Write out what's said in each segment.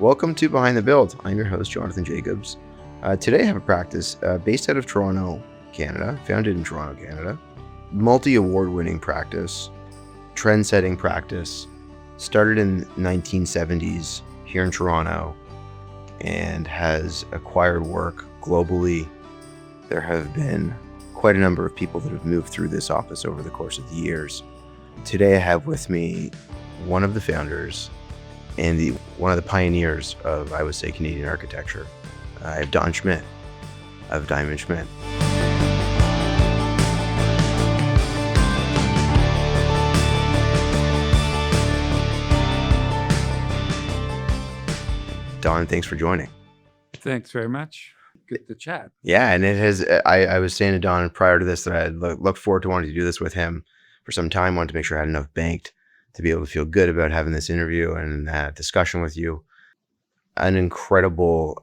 Welcome to Behind the Build. I'm your host, Jonathan Jacobs. Today I have a practice based out of Toronto, Canada, founded in Toronto, Canada. Multi-award winning practice, trend-setting practice, started in 1970s here in Toronto and has acquired work globally. There have been quite a number of people that have moved through this office over the course of the years. Today I have with me one of the founders and one of the pioneers of, I would say, Canadian architecture. I have Don Schmitt of Diamond Schmitt. Don, thanks for joining. Thanks very much. Good to chat. Yeah, and it has. I was saying to Don prior to this that I looked forward to wanting to do this with him for some time. Wanted to make sure I had enough banked to be able to feel good about having this interview and discussion with you. An incredible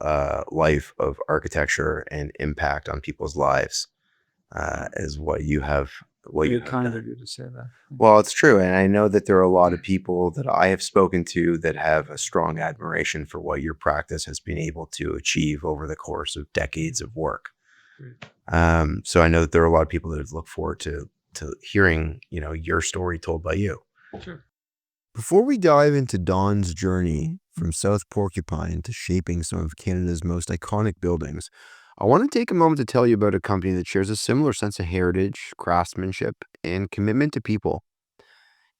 life of architecture and impact on people's lives is what you have. You're kind of you to say that. Well, it's true. And I know that there are a lot of people that I have spoken to that have a strong admiration for what your practice has been able to achieve over the course of decades of work. So I know that there are a lot of people that have looked forward to hearing, your story told by you. Sure. Before we dive into Don's journey from South Porcupine to shaping some of Canada's most iconic buildings, I want to take a moment to tell you about a company that shares a similar sense of heritage, craftsmanship, and commitment to people.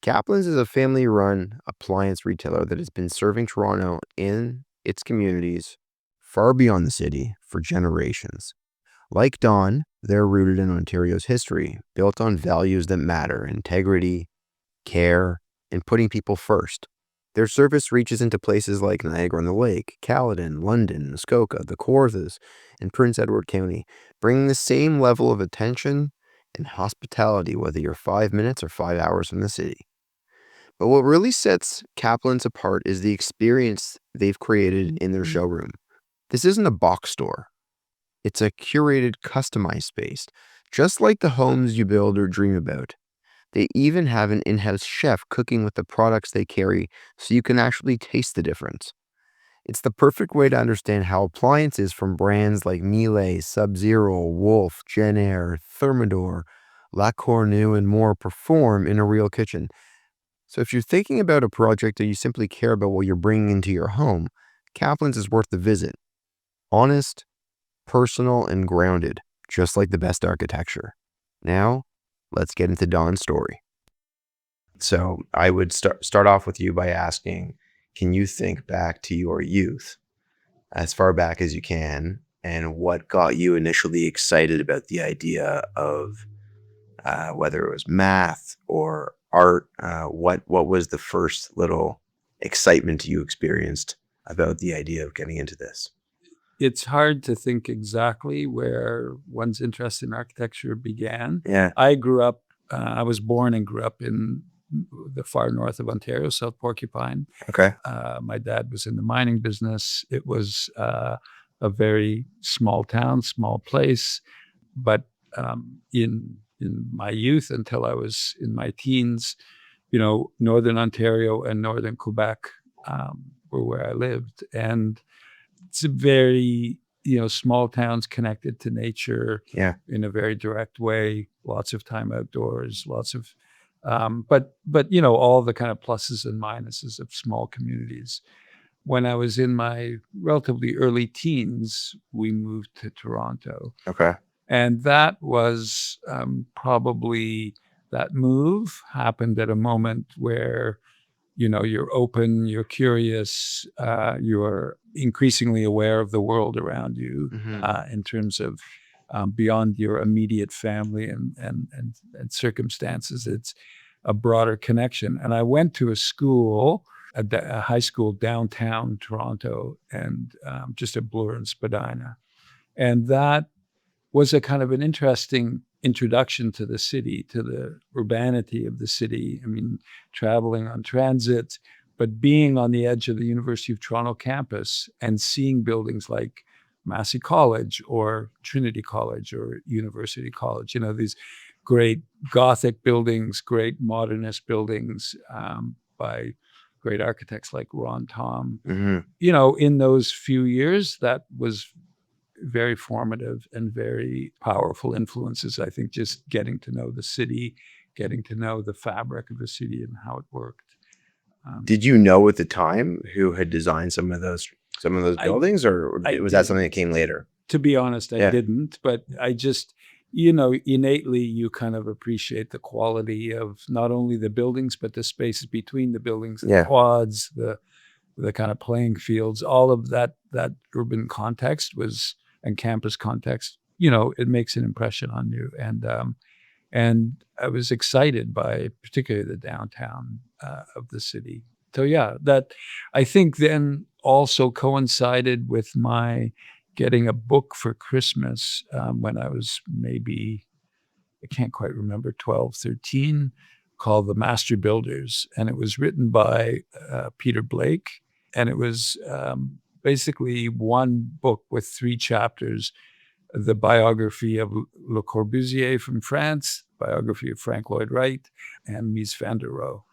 Kaplan's is a family-run appliance retailer that has been serving Toronto and its communities far beyond the city for generations. Like Don, they're rooted in Ontario's history, built on values that matter: integrity, care, and putting people first. Their service reaches into places like Niagara-on-the-Lake, Caledon, London, Muskoka, the Kawarthas, and Prince Edward County, bringing the same level of attention and hospitality whether you're 5 minutes or 5 hours from the city. But what really sets Kaplan's apart is the experience they've created in their showroom. This isn't a box store. It's a curated, customized space, just like the homes you build or dream about. They even have an in-house chef cooking with the products they carry so you can actually taste the difference. It's the perfect way to understand how appliances from brands like Miele, Sub-Zero, Wolf, Genair, Thermador, La Cornue, and more perform in a real kitchen. So if you're thinking about a project or you simply care about what you're bringing into your home, Kaplan's is worth the visit. Honest, personal, and grounded, just like the best architecture. Now, let's get into Don's story. So I would start off with you by asking, can you think back to your youth, as far back as you can, and what got you initially excited about the idea of whether it was math or art? What was the first little excitement you experienced about the idea of getting into this? It's hard to think exactly where one's interest in architecture began. Yeah. I grew up, I was born and grew up in the far north of Ontario, South Porcupine. Okay. My dad was in the mining business. It was a very small town, small place. But in my youth, until I was in my teens, Northern Ontario and Northern Quebec were where I lived. And it's a very, small towns connected to nature in a very direct way, lots of time outdoors, lots of, but all the kind of pluses and minuses of small communities. When I was in my relatively early teens, we moved to Toronto. Okay. And that was probably, that move happened at a moment where you're open, you're curious, you're increasingly aware of the world around you in terms of beyond your immediate family and circumstances. It's a broader connection. And I went to a school, a high school downtown Toronto, and just at Bloor and Spadina. And that was a kind of an interesting introduction to the city, to the urbanity of the city. I mean, traveling on transit, but being on the edge of the University of Toronto campus and seeing buildings like Massey College or Trinity College or University College, these great Gothic buildings, great modernist buildings by great architects like Ron Tom. Mhm. In those few years, that was very formative and very powerful influences. I think just getting to know the city, getting to know the fabric of the city and how it worked. Did you know at the time who had designed some of those I buildings, or I was that something that didn't. came later? To be honest, I Yeah. didn't, but I just, innately you kind of appreciate the quality of not only the buildings, but the spaces between the buildings, the Yeah. quads, the kind of playing fields, all of that urban context was and campus context, it makes an impression on you. And I was excited by particularly the downtown of the city. So yeah, that I think then also coincided with my getting a book for Christmas when I was maybe, I can't quite remember, 12, 13, called The Master Builders. And it was written by Peter Blake. And it was basically one book with 3 chapters: the biography of Le Corbusier from France, biography of Frank Lloyd Wright, and Mies van der Rohe.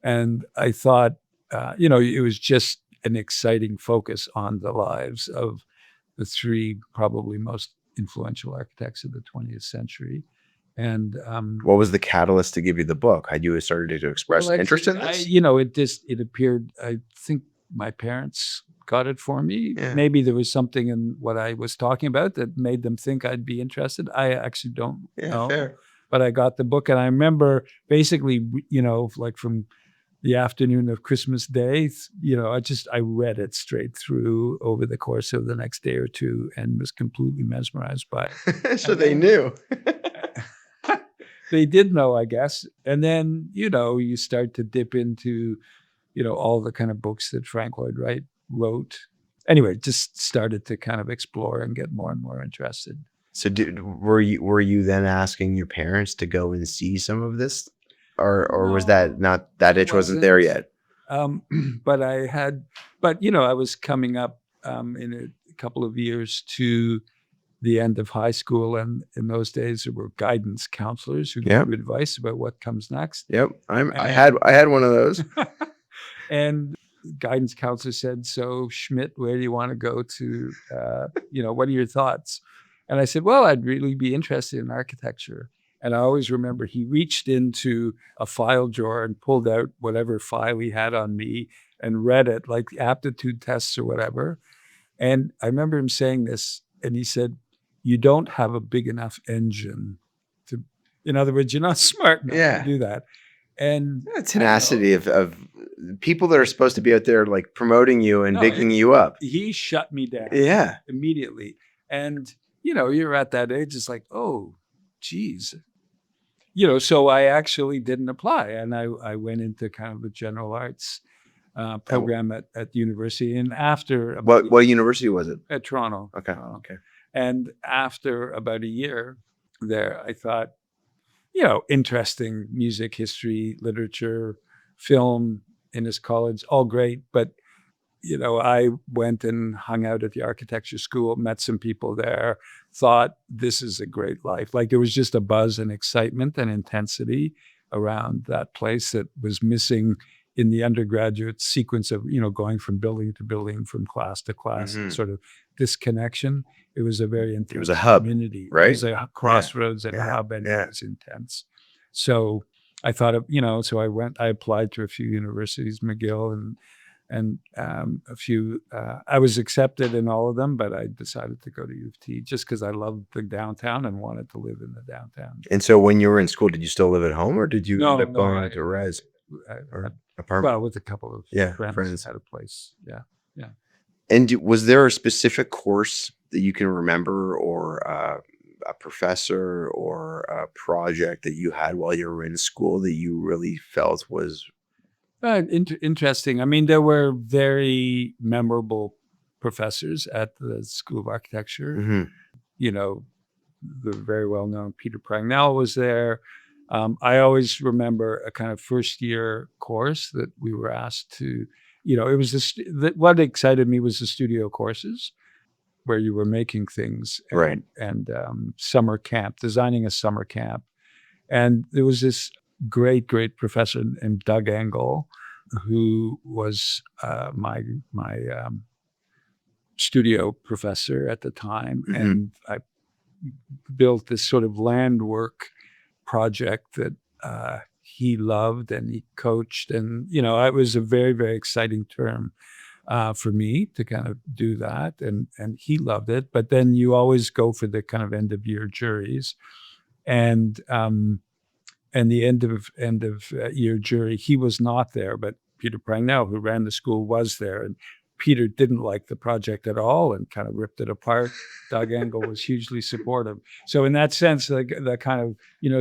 And I thought, it was just an exciting focus on the lives of the 3 probably most influential architects of the 20th century. And What was the catalyst to give you the book? Had you started to express well, interest in actually, this? it appeared. I think my parents got it for me. Yeah. Maybe there was something in what I was talking about that made them think I'd be interested. I actually don't Yeah, know. fair. But I got the book, and I remember basically, like from the afternoon of Christmas Day, I read it straight through over the course of the next day or two, and was completely mesmerized by it. So And they then knew. they did know, I guess. And then, you start to dip into, all the kind of books that Frank Lloyd Wright wrote. Anyway, just started to kind of explore and get more and more interested. So were you then asking your parents to go and see some of this? Or was that No, not, that I itch wasn't there wasn't. yet? But I was coming up in a couple of years to the end of high school. And in those days, there were guidance counselors who Yep. gave advice about what comes next. Yep. I And had one of those. and guidance counselor said, "So Schmitt, where do you want to go to? What are your thoughts?" And I said, "Well, I'd really be interested in architecture." And I always remember he reached into a file drawer and pulled out whatever file he had on me and read it, like aptitude tests or whatever. And I remember him saying this, and he said, "You don't have a big enough engine to, in other words, you're not smart enough to Yeah. do that." And I don't know. Tenacity of people that are supposed to be out there like promoting you and No, bigging you up. he shut me down Yeah. immediately. And, you're at that age, it's like, oh, geez. So I actually didn't apply. And I went into kind of the general arts program at the university. And after about What university was it? at Toronto. Okay. Toronto. Okay. And after about a year there, I thought, interesting music, history, literature, film in this college, all great. But, I went and hung out at the architecture school, met some people there, thought this is a great life. Like there was just a buzz and excitement and intensity around that place that was missing in the undergraduate sequence of, going from building to building, from class to class, Mhm. sort of disconnection. It was a very intense It was a hub, community. right? It was a crossroads and a Yeah. hub, and Yeah. it was intense. So I thought of, so I applied to a few universities, McGill and a few. I was accepted in all of them, but I decided to go to U of T just because I loved the downtown and wanted to live in the downtown. And so when you were in school, did you still live at home, or did you No, end up no, going to res I or had, apartment? well, with a couple of friends had a place. Yeah. And was there a specific course that you can remember, or a professor or a project that you had while you were in school that you really felt was Interesting. I mean, there were very memorable professors at the School of Architecture. Mhm. The very well-known Peter Pragnell was there. I always remember a kind of first-year course that we were asked to, it was what excited me was the studio courses where you were making things, Right. and summer camp, designing a summer camp. And there was this great professor named Doug Engel who was my studio professor at the time, and I built this sort of land work project that he loved and he coached, and it was a very, very exciting term for me to kind of do that, and he loved it. But then you always go for the kind of end of year juries, and the end of year jury, he was not there, but Peter Prangnell, who ran the school, was there, and Peter didn't like the project at all and kind of ripped it apart. Doug Engel was hugely supportive. So in that sense, the kind of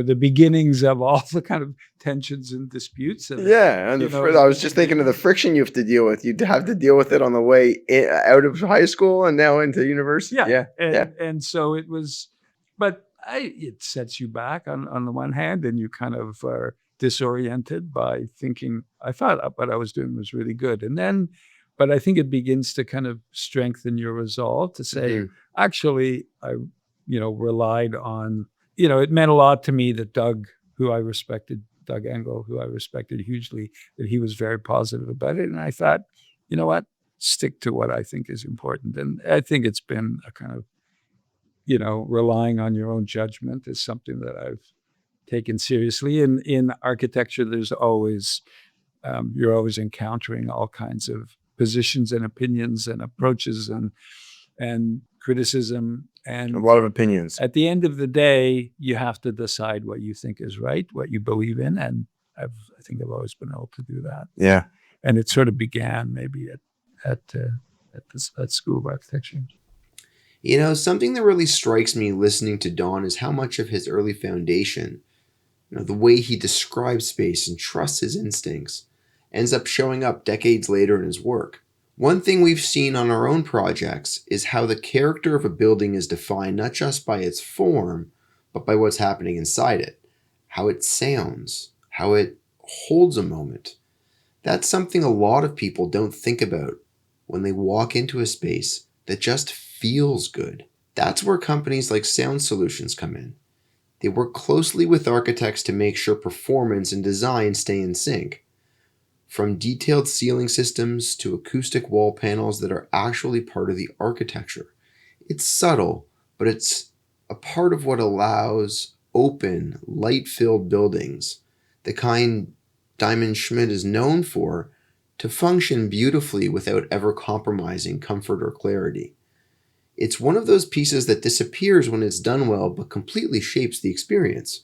the beginnings of all the kind of tensions and disputes. And Yeah, and I was just thinking of the friction you have to deal with. You'd have to deal with it on the way out of high school and now into university. Yeah, Yeah. And so it was, but it sets you back on the one hand, and you kind of are disoriented by thinking, I thought what I was doing was really good. And then, but I think it begins to kind of strengthen your resolve to say, actually, I, relied on, it meant a lot to me that Doug Engel, who I respected hugely, that he was very positive about it. And I thought, you know what, stick to what I think is important. And I think it's been a kind of, relying on your own judgment is something that I've taken seriously. In architecture, there's always, you're always encountering all kinds of positions and opinions and approaches and criticism. And a lot of opinions. At the end of the day, you have to decide what you think is right, what you believe in. And I think I've always been able to do that. Yeah. And it sort of began maybe at School of Architecture. Something that really strikes me listening to Don is how much of his early foundation, the way he describes space and trusts his instincts, ends up showing up decades later in his work. One thing we've seen on our own projects is how the character of a building is defined not just by its form, but by what's happening inside it, how it sounds, how it holds a moment. That's something a lot of people don't think about when they walk into a space that just feels good. That's where companies like Sound Solutions come in. They work closely with architects to make sure performance and design stay in sync. From detailed ceiling systems to acoustic wall panels that are actually part of the architecture. It's subtle, but it's a part of what allows open, light-filled buildings, the kind Diamond Schmitt is known for, to function beautifully without ever compromising comfort or clarity. It's one of those pieces that disappears when it's done well, but completely shapes the experience.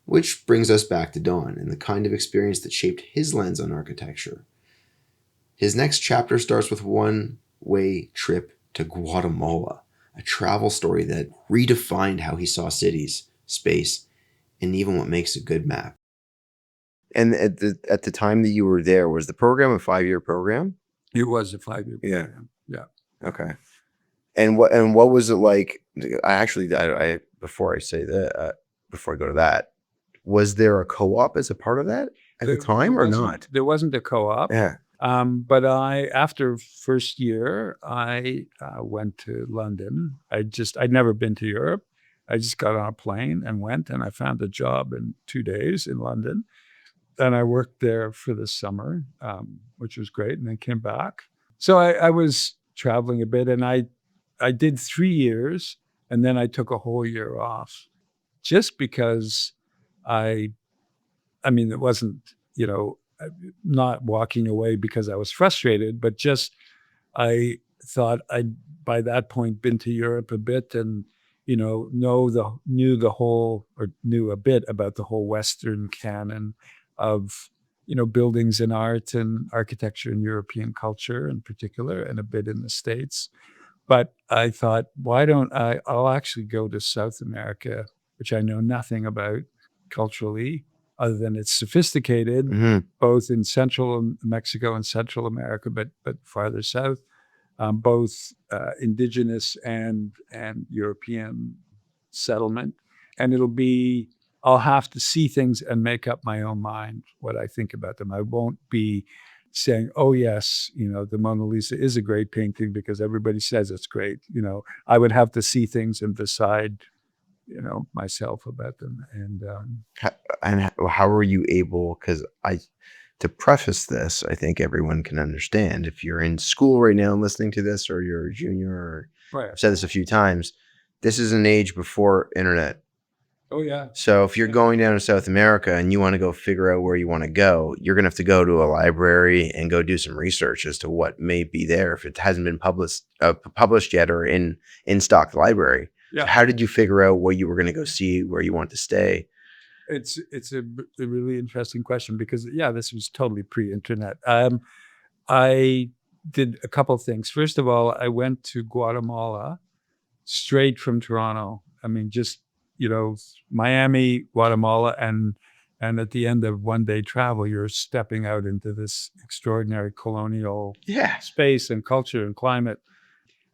Which brings us back to Don and the kind of experience that shaped his lens on architecture. His next chapter starts with one-way trip to Guatemala, a travel story that redefined how he saw cities, space, and even what makes a good map. And at the time that you were there, was the program a 5-year program? It was a 5-year program. Yeah. Okay. And what was it like? I before I go to that, was there a co-op as a part of that at the time or not? There wasn't a co-op. Yeah. But after first year, I went to London. I'd never been to Europe. I just got on a plane and went, and I found a job in 2 days in London. And I worked there for the summer, which was great, and then came back. So I was traveling a bit, and I did 3 years, and then I took a whole year off just because it wasn't, not walking away because I was frustrated, but just I thought I'd by that point been to Europe a bit and, knew a bit about the whole Western canon of, buildings and art and architecture and European culture in particular, and a bit in the States. But I thought, why don't I'll actually go to South America, which I know nothing about culturally, other than it's sophisticated, both in Central Mexico and Central America, but farther south, both indigenous and European settlement. And I'll have to see things and make up my own mind what I think about them. I won't be saying, oh yes, the Mona Lisa is a great painting because everybody says it's great. I would have to see things and decide, myself about them. And how were you able? Because To preface this, I think everyone can understand if you're in school right now and listening to this, or you're a junior, or Right. I've said this a few times, this is an age before internet. Oh yeah. So if you're Yeah. going down to South America and you want to go figure out where you want to go, you're going to have to go to a library and go do some research as to what may be there if it hasn't been published yet or in stock library. Yeah. So how did you figure out what you were going to go see, where you want to stay? It's a really interesting question because this was totally pre-internet. I did a couple of things. First of all, I went to Guatemala straight from Toronto. I mean, just Miami, Guatemala, and at the end of one day travel, you're stepping out into this extraordinary colonial space and culture and climate.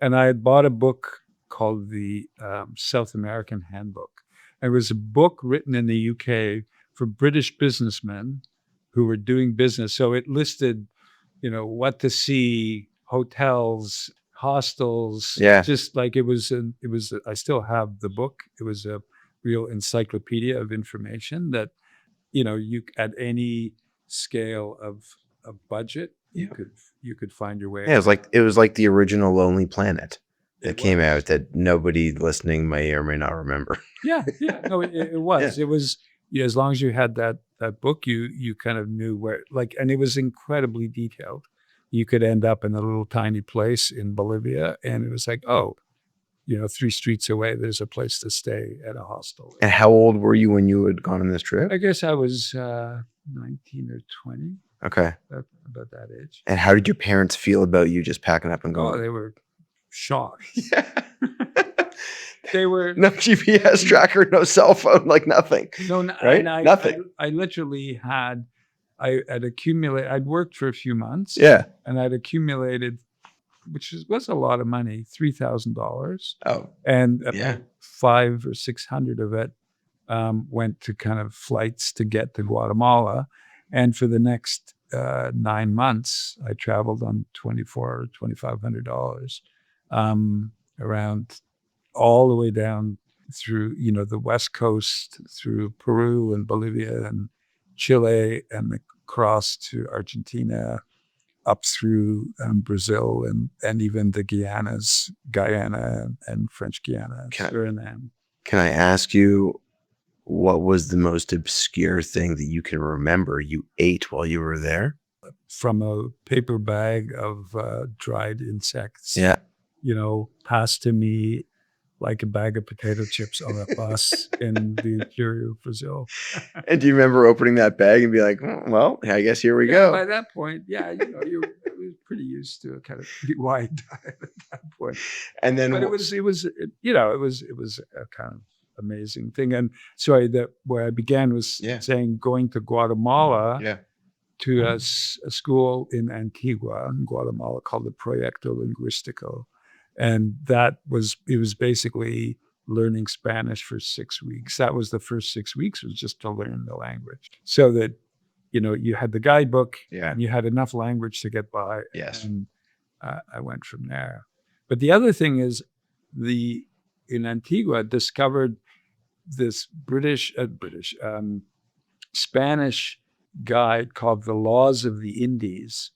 And I had bought a book called the South American Handbook. It was a book written in the UK for British businessmen who were doing business. So it listed, what to see, hotels, hostels. Just like it was. I still have the book. It was a real encyclopedia of information that, you at any scale of budget, you could find your way. Yeah, it was like the original Lonely Planet that came out that nobody listening may or may not remember. No, it was. Yeah. It was, as long as you had that book, you kind of knew where, and it was incredibly detailed. You could end up in a little tiny place in Bolivia, and it was like, 3 streets away, there's a place to stay at a hostel. And how old were you when you had gone on this trip? I guess I was 19 or 20. Okay. About that age. And how did your parents feel about you just packing up and going? Oh, they were shocked. Yeah. They were no GPS tracker, no cell phone, like nothing. No, right? Nothing. I literally had. I'd accumulated. I'd worked for a few months. Yeah. And I'd accumulated, which was a lot of money, $3,000. Oh. And $500 or $600 of it went to kind of flights to get to Guatemala. And for the next 9 months, I traveled on $2,400 or $2,500 around all the way down through, the West Coast, through Peru and Bolivia and Chile, and across to Argentina, up through Brazil and even the Guyana and French Guiana, Suriname. Can I ask you, what was the most obscure thing that you can remember you ate while you were there? From a paper bag of dried insects. Yeah. Passed to me like a bag of potato chips on a bus in the interior of Brazil. And do you remember opening that bag and be like, well, I guess here we go? By that point, you were pretty used to a kind of pretty wide diet at that point. And then, but it was a kind of amazing thing. And so where I began was saying going to Guatemala to a school in Antigua, in Guatemala, called the Proyecto Lingüístico. And it was basically learning Spanish for 6 weeks. That was the first 6 weeks, was just to learn the language. So that, you had the guidebook and you had enough language to get by. Yes. And I went from there. But the other thing is, in Antigua, discovered this Spanish guide called The Laws of the Indies,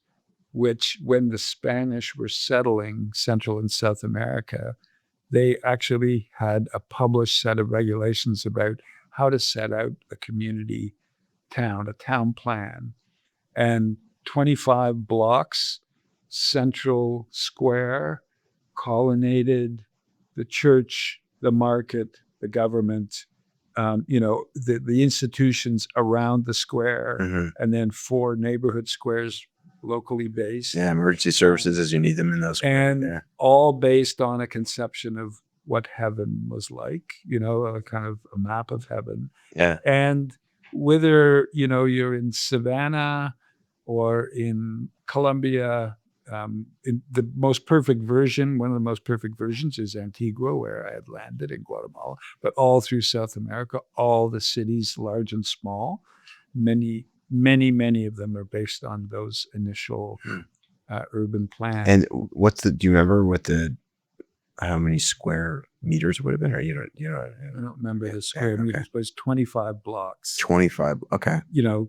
which, when the Spanish were settling Central and South America, they actually had a published set of regulations about how to set out a community town, a town plan. And 25 blocks, central square, colonnaded, the church, the market, the government, the institutions around the square, and then 4 neighborhood squares locally based. Yeah, emergency services as you need them in those. And all based on a conception of what heaven was like, a kind of a map of heaven. Yeah. And whether, you're in Savannah or in Colombia, in the most perfect version, one of the most perfect versions is Antigua, where I had landed in Guatemala, but all through South America, all the cities, large and small, many of them are based on those initial urban plans. And do you remember what the how many square meters it would have been, or you know, I don't remember the square okay. meters, but it's 25 blocks. 25. Okay.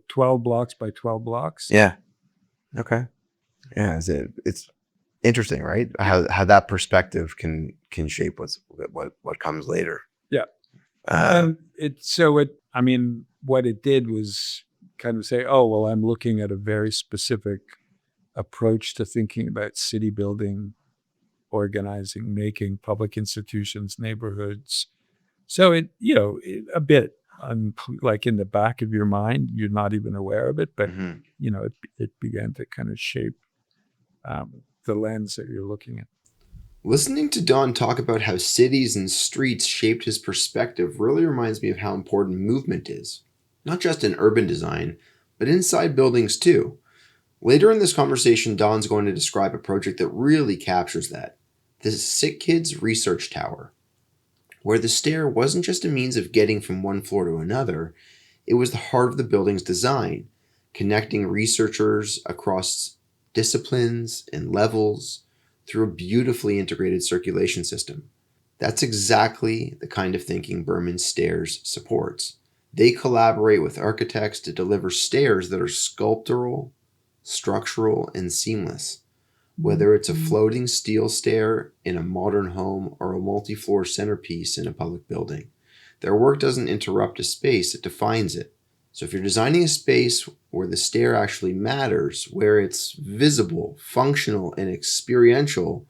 12 blocks by 12 blocks. Yeah. Okay. Yeah. It's interesting, right? How that perspective can shape what comes later. Yeah. What it did was kind of say, oh, well, I'm looking at a very specific approach to thinking about city building, organizing, making public institutions, neighborhoods. So a bit like in the back of your mind, you're not even aware of it, but it began to kind of shape the lens that you're looking at. Listening to Don talk about how cities and streets shaped his perspective really reminds me of how important movement is, not just in urban design, but inside buildings too. Later in this conversation, Don's going to describe a project that really captures that, the Sick Kids Research Tower, where the stair wasn't just a means of getting from one floor to another, it was the heart of the building's design, connecting researchers across disciplines and levels through a beautifully integrated circulation system. That's exactly the kind of thinking Berman's Stairs supports. They collaborate with architects to deliver stairs that are sculptural, structural, and seamless. Whether it's a floating steel stair in a modern home or a multi-floor centerpiece in a public building, their work doesn't interrupt a space, it defines it. So if you're designing a space where the stair actually matters, where it's visible, functional, and experiential,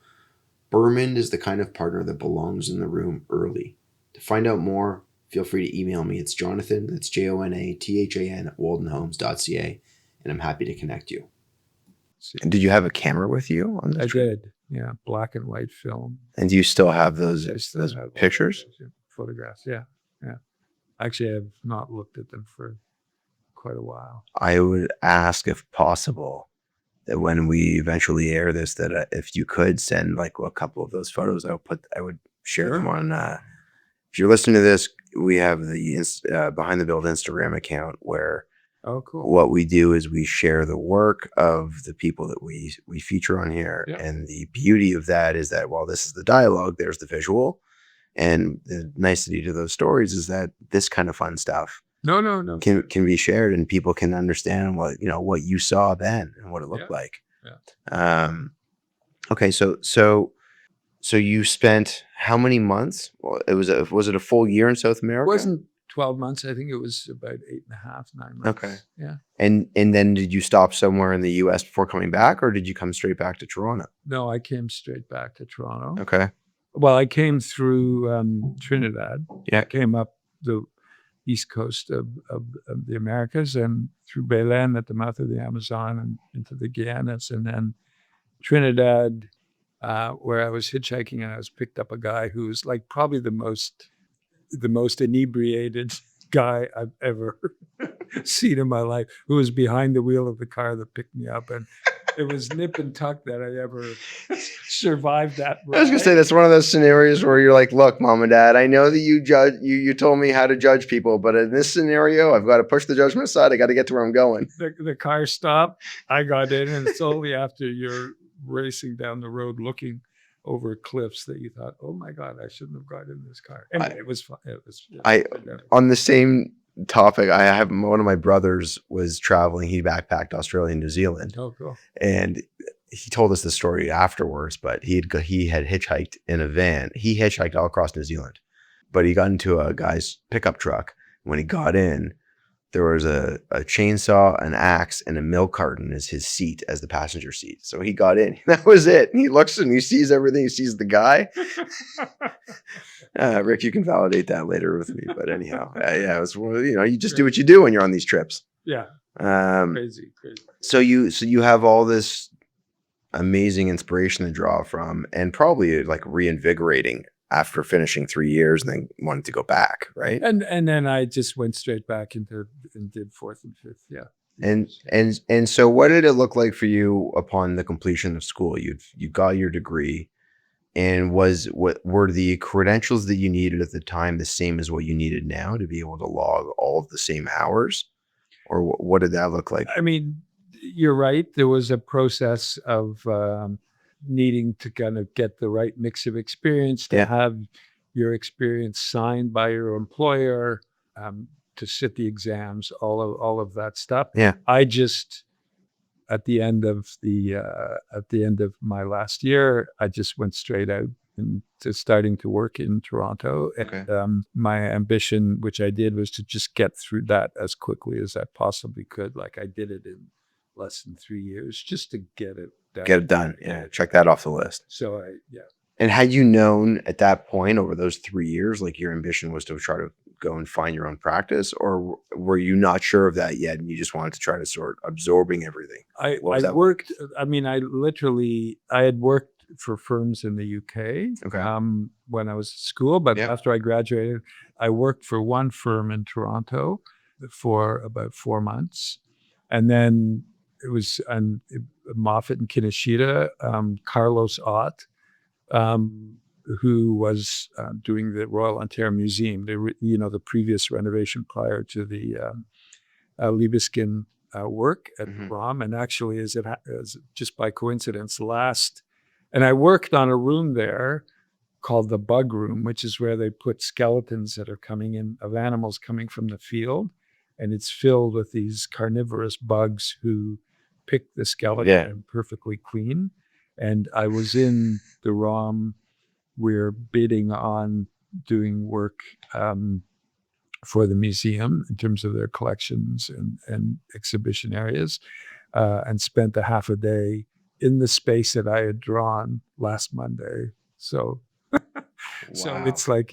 Berman is the kind of partner that belongs in the room early. To find out more, feel free to email me. It's Jonathan, that's Jonathan at waldenhomes.ca, and I'm happy to connect you. And did you have a camera with you on this? I did, yeah, black and white film. And do you still have those Have pictures? Photographs, yeah. Actually, I have not looked at them for quite a while. I would ask, if possible, that when we eventually air this, that if you could send like a couple of those photos, I would share them on. If you're listening to this, we have the Behind the Build Instagram account where. Oh, cool. What we do is we share the work of the people that we feature on here. Yeah. And the beauty of that is that while this is the dialogue, there's the visual. And the nicety to those stories is that this kind of fun stuff No. can be shared, and people can understand what you saw then and what it looked like. Yeah. Okay, so you spent how many months? Well, was it a full year in South America? It wasn't 12 months. I think it was about 8.5, 9 months. Okay. Yeah. And then did you stop somewhere in the US before coming back, or did you come straight back to Toronto? No, I came straight back to Toronto. Okay. Well, I came through Trinidad. Yeah. I came up the east coast of the Americas and through Belen at the mouth of the Amazon and into the Guianas, and then Trinidad, where I was hitchhiking, and I was picked up a guy who was like probably the most inebriated guy I've ever seen in my life, who was behind the wheel of the car that picked me up. And it was nip and tuck that I ever survived that ride. I was gonna say, that's one of those scenarios where you're like, look, mom and dad, I know that you told me how to judge people, but in this scenario, I've got to push the judgment aside. I got to get to where I'm going. The car stopped. I got in, and it's only after you're racing down the road looking over cliffs that you thought, oh my God, I shouldn't have got in this car. Anyway, it was fun. On the same topic, I have one of my brothers was traveling. He backpacked Australia and New Zealand. Oh, cool. And he told us the story afterwards, but he had hitchhiked in a van. He hitchhiked all across New Zealand, but he got into a guy's pickup truck. When he got in, there was a chainsaw, an axe, and a milk carton as his seat, as the passenger seat. So he got in. That was it. And he looks and he sees everything. He sees the guy. Rick, you can validate that later with me. But anyhow, yeah, it was, you just do what you do when you're on these trips. Yeah. Crazy. So you have all this amazing inspiration to draw from, and probably like reinvigorating after finishing 3 years and then wanted to go back, right? And then I just went straight back and did fourth and fifth. Yeah. And so what did it look like for you upon the completion of school? You got your degree, and what were the credentials that you needed at the time the same as what you needed now to be able to log all of the same hours? Or what did that look like? I mean, you're right. There was a process of needing to kind of get the right mix of experience, to have your experience signed by your employer, to sit the exams, all of that stuff. Yeah. I just at the end of my last year, I just went straight out into starting to work in Toronto. Okay. And my ambition, which I did, was to just get through that as quickly as I possibly could. Like I did it in less than 3 years, just to get it done. Get it done. Yeah. Check that off the list. So And had you known at that point over those 3 years, like your ambition was to try to go and find your own practice, or were you not sure of that yet and you just wanted to try to sort absorbing everything? I What was that like? worked. I mean, I had worked for firms in the UK Okay. when I was at school, but Yeah. after I graduated, I worked for one firm in Toronto for about 4 months, and then it was Moffat and Kinoshita, Carlos Ott, who was doing the Royal Ontario Museum, the previous renovation prior to the Libeskind work at Mhm. ROM. And actually, as just by coincidence, and I worked on a room there called the bug room, which is where they put skeletons that are coming in of animals coming from the field. And it's filled with these carnivorous bugs who pick the skeleton perfectly clean. And I was in the ROM. We're bidding on doing work for the museum in terms of their collections and exhibition areas, and spent a half a day in the space that I had drawn last Monday. So, so it's like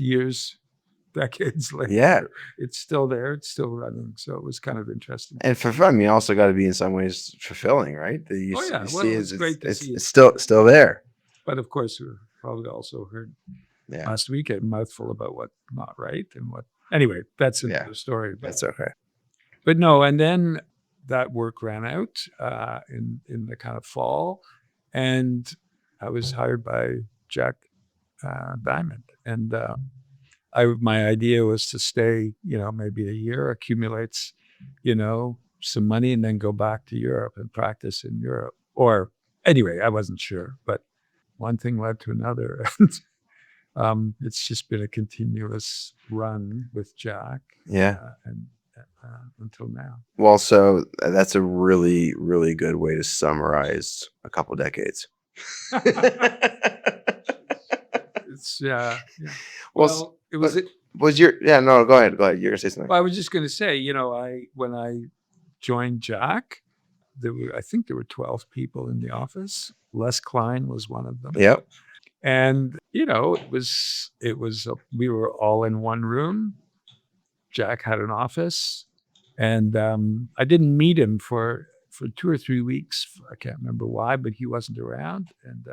decades later. Yeah. It's still there. It's still running. So it was kind of interesting. And for me, also got to be in some ways fulfilling, right? You see it's great to see it. It's still there. But of course, we probably also heard last week a mouthful about what not right and what. Anyway, that's another story. But, That's okay. But no, and then that work ran out in the kind of fall, and I was hired by Jack Diamond, and my idea was to stay, maybe a year, accumulates, some money, and then go back to Europe and practice in Europe. Or anyway, I wasn't sure, but one thing led to another. And it's just been a continuous run with Jack. And until now. Well, so that's a really, really good way to summarize a couple decades. It's Well, it was it. Was your no? Go ahead. You're gonna say something. Well, I was just going to say, when I joined Jack, I think there were 12 people in the office. Les Klein was one of them. Yep. And we were all in one room. Jack had an office, and I didn't meet him for 2 or 3 weeks. I can't remember why, but he wasn't around, and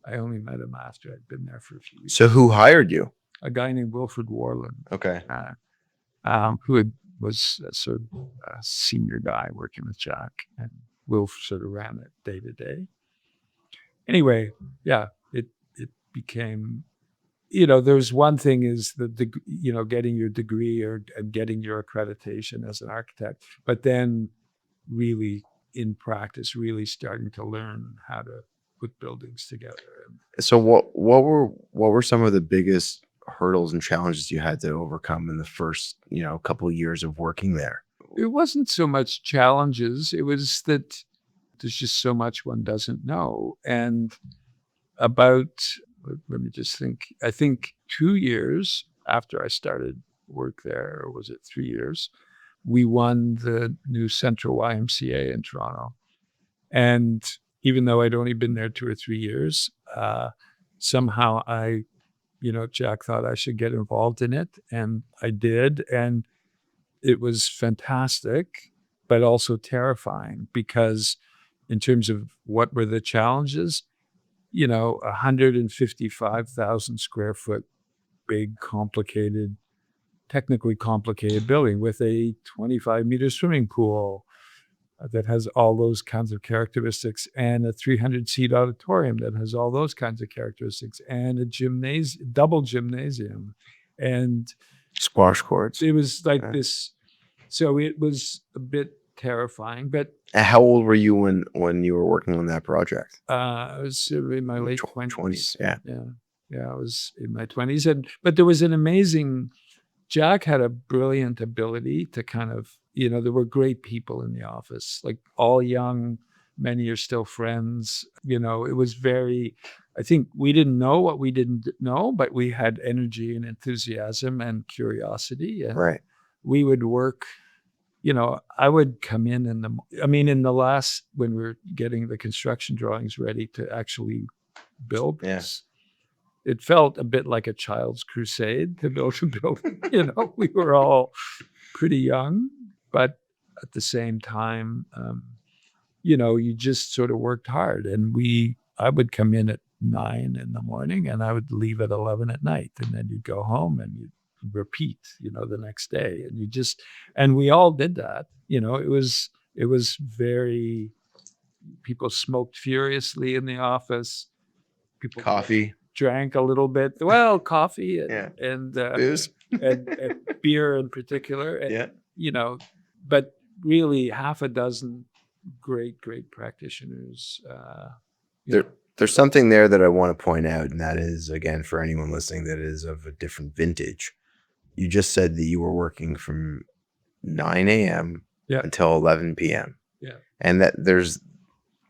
I only met him after I'd been there for a few weeks. So who hired you? A guy named Wilfred Warland. Okay. Who was a sort of a senior guy working with Jack, and Wilf sort of ran it day to day. Anyway, it became, there's one thing is getting your degree or getting your accreditation as an architect, but then really in practice, really starting to learn how to put buildings together. So what were some of the biggest hurdles and challenges you had to overcome in the first, couple of years of working there? It wasn't so much challenges. It was that there's just so much one doesn't know. And let me just think, I think 2 years after I started work there, or was it 3 years, we won the new Central YMCA in Toronto. And even though I'd only been there 2 or 3 years, somehow Jack thought I should get involved in it. And I did. And it was fantastic, but also terrifying, because in terms of what were the challenges, 155,000 square foot, big, technically complicated building with a 25-meter swimming pool that has all those kinds of characteristics, and a 300-seat auditorium that has all those kinds of characteristics, and a double gymnasium, and squash courts. It was like this. So it was a bit terrifying. But How old were you when you were working on that project? I was in my late 20s. 20s. Yeah. Yeah, I was in my 20s. But there was an amazing, Jack had a brilliant ability to kind of, there were great people in the office, like all young, many are still friends. It was I think we didn't know what we didn't know, but we had energy and enthusiasm and curiosity. And Right. we would work, I would come in in the last, when we were getting the construction drawings ready to actually build this, it felt a bit like a child's crusade to build a building. We were all pretty young, but at the same time, you just sort of worked hard. And I would come in at 9 in the morning and I would leave at 11 at night. And then you'd go home and you'd repeat, the next day. And we all did that. It was very, people smoked furiously in the office. People Coffee. drank a little bit. Well, coffee and Booze. and beer in particular. And, but really half a dozen great practitioners. There's something there that I want to point out, and that is, again, for anyone listening that is of a different vintage. You just said that you were working from 9 a.m. until 11 p.m. Yeah. And that there's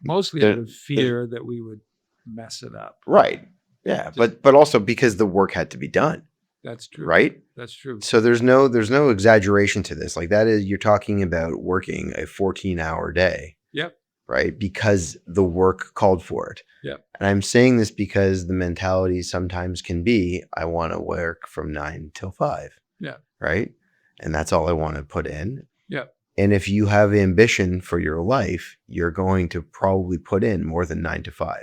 mostly out of fear that we would mess it up. Right. Yeah. But also because the work had to be done. That's true. Right? That's true. So there's no exaggeration to this. Like, that is, you're talking about working a 14-hour day. Yep. Right? Because the work called for it. Yep. And I'm saying this because the mentality sometimes can be, I want to work from 9 till 5. Yeah. Right? And that's all I want to put in. Yeah. And if you have ambition for your life, you're going to probably put in more than 9 to 5.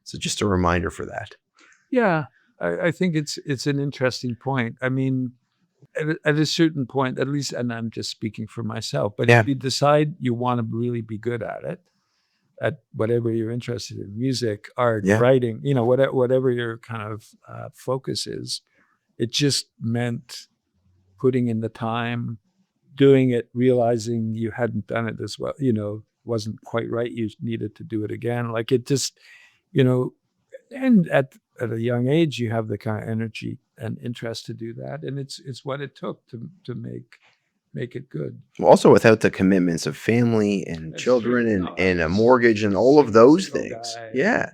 So just a reminder for that. Yeah. I think it's an interesting point. I mean, at a certain point, at least, and I'm just speaking for myself, but if you decide you want to really be good at it, at whatever you're interested in, music, art, writing, whatever your kind of focus is, it just meant putting in the time, doing it, realizing you hadn't done it as well, wasn't quite right. You needed to do it again. Like, it just, and at a young age, you have the kind of energy and interest to do that. And it's what it took to make it good. Also, without the commitments of family and children and a mortgage and all of those things. Yeah.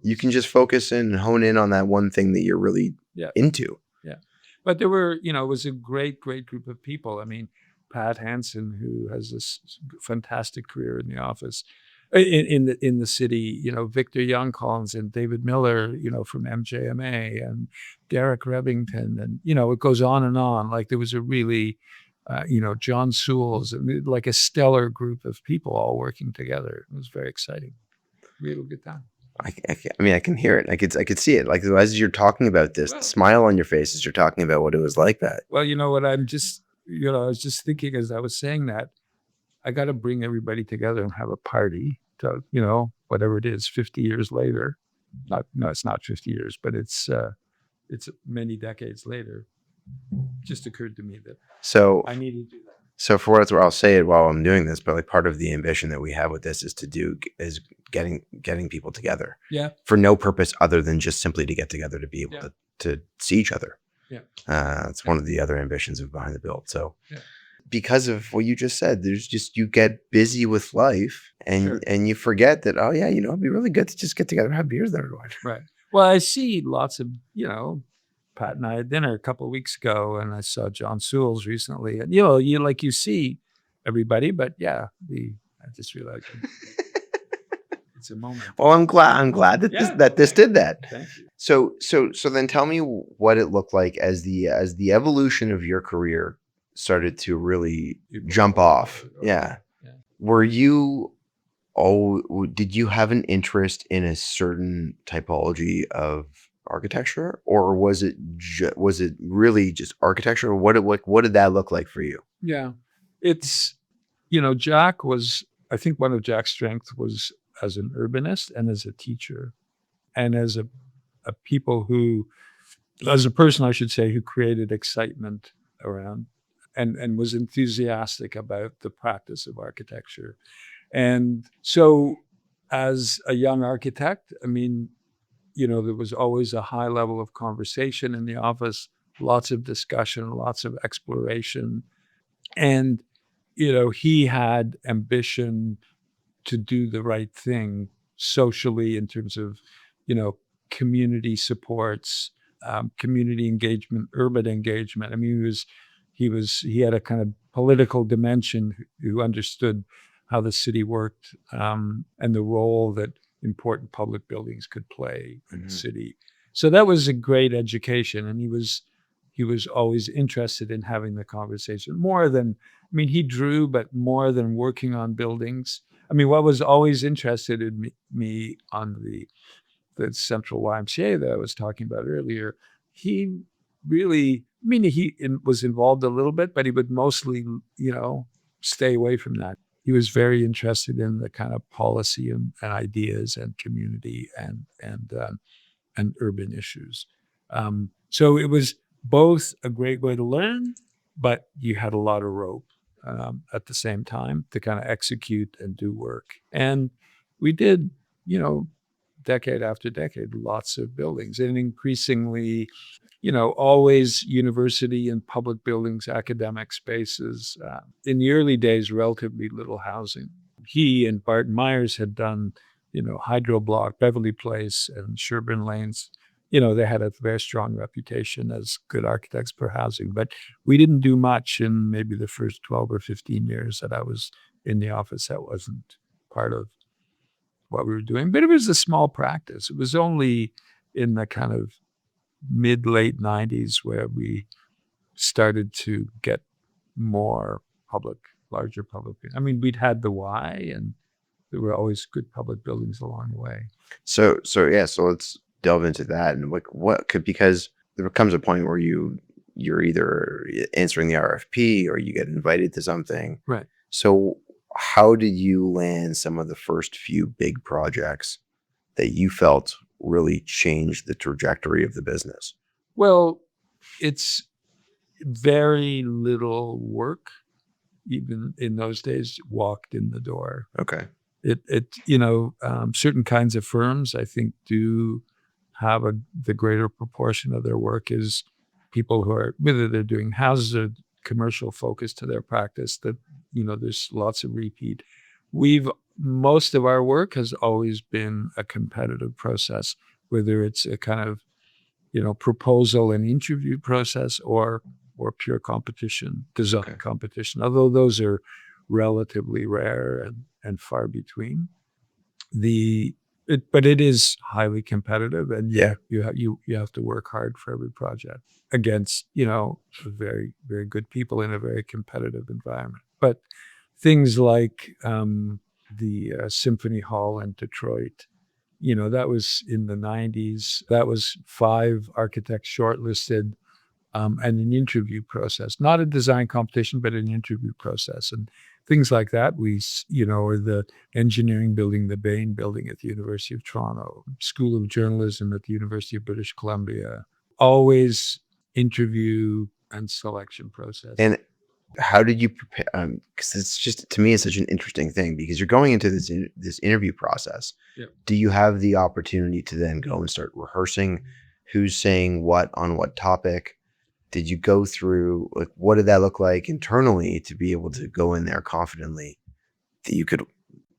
You can just focus in and hone in on that one thing that you're really into. Yeah. But there were, it was a great group of people. I mean, Pat Hansen, who has this fantastic career in the office, in the city, Victor Young-Collins and David Miller, from MJMA, and Derek Rebbington, and, it goes on and on. Like, there was a really, John Sewell's, like a stellar group of people all working together. It was very exciting. We had a good time. I can hear it. I could see it. Like, as you're talking about this, the smile on your face as you're talking about what it was like that. Well, what I'm just, I was just thinking as I was saying that, I got to bring everybody together and have a party to, whatever it is, 50 years later. No, it's not 50 years, but it's many decades later. It just occurred to me that I need to do that. So for what it's worth, I'll say it while I'm doing this, but like, part of the ambition that we have with this is getting people together. Yeah. For no purpose other than just simply to get together, to be able to see each other. Yeah. It's one of the other ambitions of Behind the Build. So because of what you just said, you get busy with life and you forget that, it'd be really good to just get together and have beers there. Right. Well, I see lots of, Pat and I had dinner a couple of weeks ago, and I saw John Sewell's recently. And, you see everybody, but I just realized it's a moment. Well, I'm glad that this did that. Thank you. So then tell me what it looked like as the evolution of your career started to really jump off. Yeah. Were you did you have an interest in a certain typology of architecture, or was it really just architecture, or what did that look like for you? Yeah. It's, Jack was, I think one of Jack's strengths was as an urbanist and as a teacher and as a person, I should say, who created excitement around and was enthusiastic about the practice of architecture. And so as a young architect, I mean, there was always a high level of conversation in the office, lots of discussion, lots of exploration. And, he had ambition to do the right thing socially in terms of, you know, community supports, community engagement, urban engagement. I mean, he had a kind of political dimension who understood how the city worked, and the role that important public buildings could play in the city. So that was a great education, and he was always interested in having the conversation more than, I mean, he drew, but more than working on buildings. I mean, what was always interested in me on the Central YMCA that I was talking about earlier, he really, I mean, was involved a little bit, but he would mostly, stay away from that. He was very interested in the kind of policy and ideas and community and urban issues. So it was both a great way to learn, but you had a lot of rope at the same time to kind of execute and do work. And we did, decade after decade, lots of buildings, and increasingly, always university and public buildings, academic spaces. In the early days, relatively little housing. He and Barton Myers had done, Hydro Block, Beverly Place, and Sherburne Lanes. They had a very strong reputation as good architects for housing, but we didn't do much in maybe the first 12 or 15 years that I was in the office. That wasn't part of what we were doing, but it was a small practice. It was only in the kind of mid-late 90s where we started to get more larger public. I mean, we'd had the Y, and there were always good public buildings along the way. So let's delve into that. And because there comes a point where you're either answering the RFP or you get invited to something. Right. So how did you land some of the first few big projects that you felt really changed the trajectory of the business? Well, it's very little work, even in those days, walked in the door. Okay. Certain kinds of firms, I think, do have the greater proportion of their work is people who are, whether they're doing houses or commercial focus to their practice, that, there's lots of repeat. Most of our work has always been a competitive process, whether it's a kind of, proposal and interview process or pure competition, design competition, although those are relatively rare and far between. But it is highly competitive, and you have to work hard for every project against, very, very good people in a very competitive environment. But things like the Symphony Hall in Detroit, that was in the 90s. That was 5 architects shortlisted, and an interview process, not a design competition, but an interview process. And things like that, or the engineering building, the Bain building at the University of Toronto, School of Journalism at the University of British Columbia, always interview and selection process. And how did you prepare? Because it's just, to me, it's such an interesting thing because you're going into this interview process. Yeah. Do you have the opportunity to then go and start rehearsing who's saying what on what topic? Did you go through, what did that look like internally to be able to go in there confidently that you could?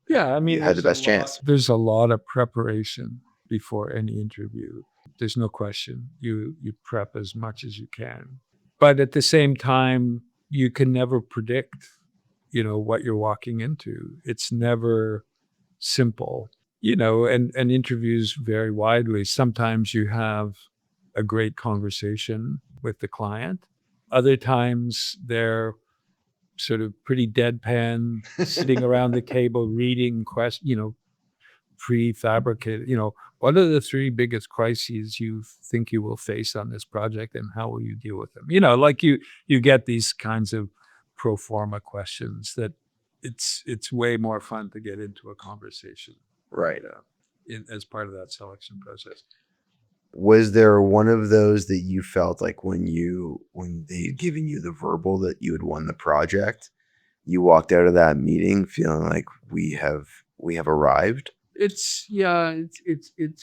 Yeah, I mean, you had the best chance. There's a lot of preparation before any interview. There's no question. You prep as much as you can, but at the same time, you can never predict, what you're walking into. It's never simple, and interviews vary widely. Sometimes you have a great conversation with the client. Other times they're sort of pretty deadpan, sitting around the table reading prefabricated, what are the 3 biggest crises you think you will face on this project and how will you deal with them? Like you get these kinds of pro forma questions that it's way more fun to get into a conversation. Right. As part of that selection process. Was there one of those that you felt like when they'd given you the verbal that you had won the project, you walked out of that meeting feeling like we have arrived? It's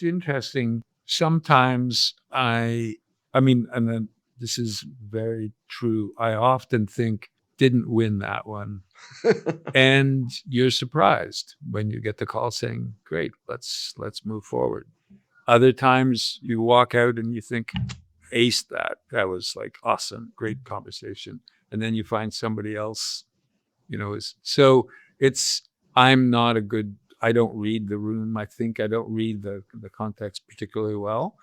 interesting. Sometimes I mean, and then this is very true. I often think didn't win that one. And you're surprised when you get the call saying, "Great, let's move forward." Other times you walk out and you think, "Aced that. That was like awesome, great conversation." And then you find somebody else, is so it's I'm not a good I don't read the room. I think I don't read the context particularly well.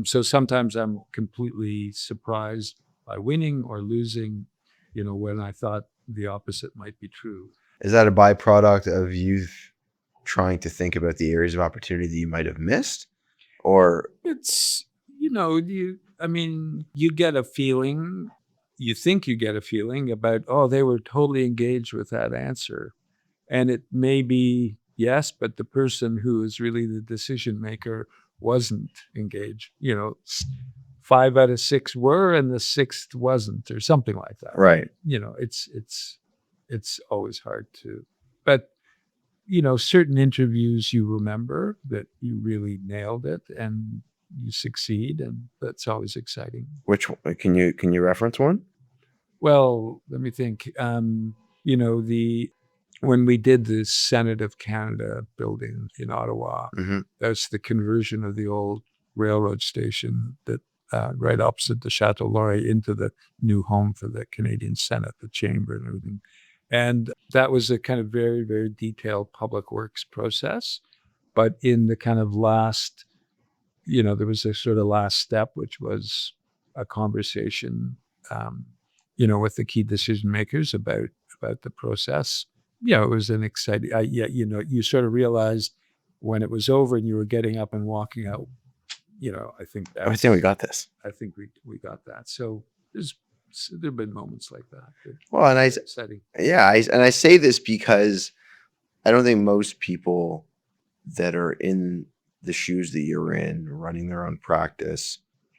So sometimes I'm completely surprised by winning or losing, when I thought the opposite might be true. Is that a byproduct of you trying to think about the areas of opportunity that you might have missed? Or It's, I mean, you get a feeling, you think you get a feeling about, oh, they were totally engaged with that answer. And it may be yes, but the person who is really the decision maker wasn't engaged. 5 out of 6 were, and the sixth wasn't, or something like that. right. It's always hard to, but certain interviews you remember that you really nailed it and you succeed, and that's always exciting. Which one can you reference one? Well, let me think. The when we did the Senate of Canada building in Ottawa, Mhm. that's the conversion of the old railroad station that right opposite the Chateau Laurier into the new home for the Canadian Senate, the chamber and everything. And that was a kind of very, very detailed public works process. But in the kind of last, there was a sort of last step, which was a conversation, um, with the key decision makers about the process. Yeah, it was an exciting. Yeah, you sort of realized when it was over and you were getting up and walking out. I think I think we got this. I think we got that. So there've been moments like that. Well, and Exciting. I say this because I don't think most people that are in the shoes that you're in, running their own practice,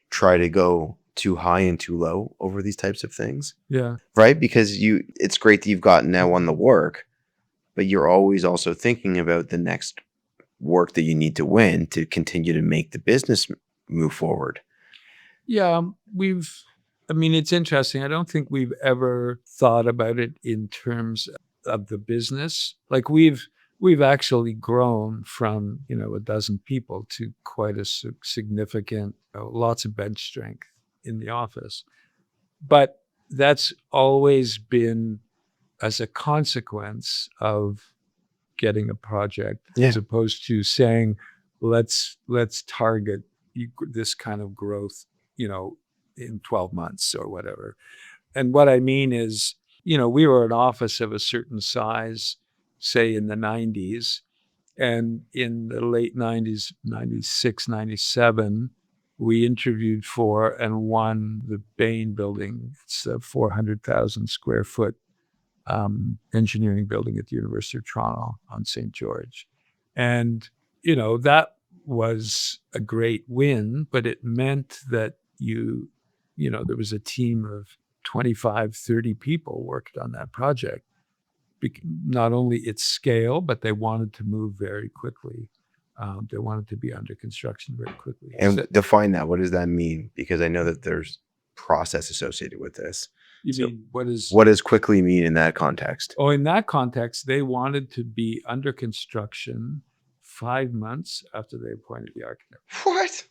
try to go too high and too low over these types of things, Yeah. right? Because it's great that you've gotten now on the work, but you're always also thinking about the next work that you need to win to continue to make the business move forward. Yeah, I mean, it's interesting. I don't think we've ever thought about it in terms of the business. Like we've actually grown from, a dozen people to quite a significant, lots of bench strength in the office. But that's always been as a consequence of getting a project, Yeah. as opposed to saying, let's target this kind of growth, in 12 months or whatever. And what I mean is, we were an office of a certain size, say in the 90s, and in the late 90s, 96, 97, we interviewed for and won the Bain building. It's a 400,000 square foot engineering building at the University of Toronto on St. George. And, that was a great win, but it meant that there was a team of 25, 30 people worked on that project. Not only its scale, but they wanted to move very quickly. They wanted to be under construction very quickly. And define that. What does that mean? Because I know that there's process associated with this. You So mean what does quickly mean in that context? Oh, in that context, they wanted to be under construction 5 months after they appointed the architect. What?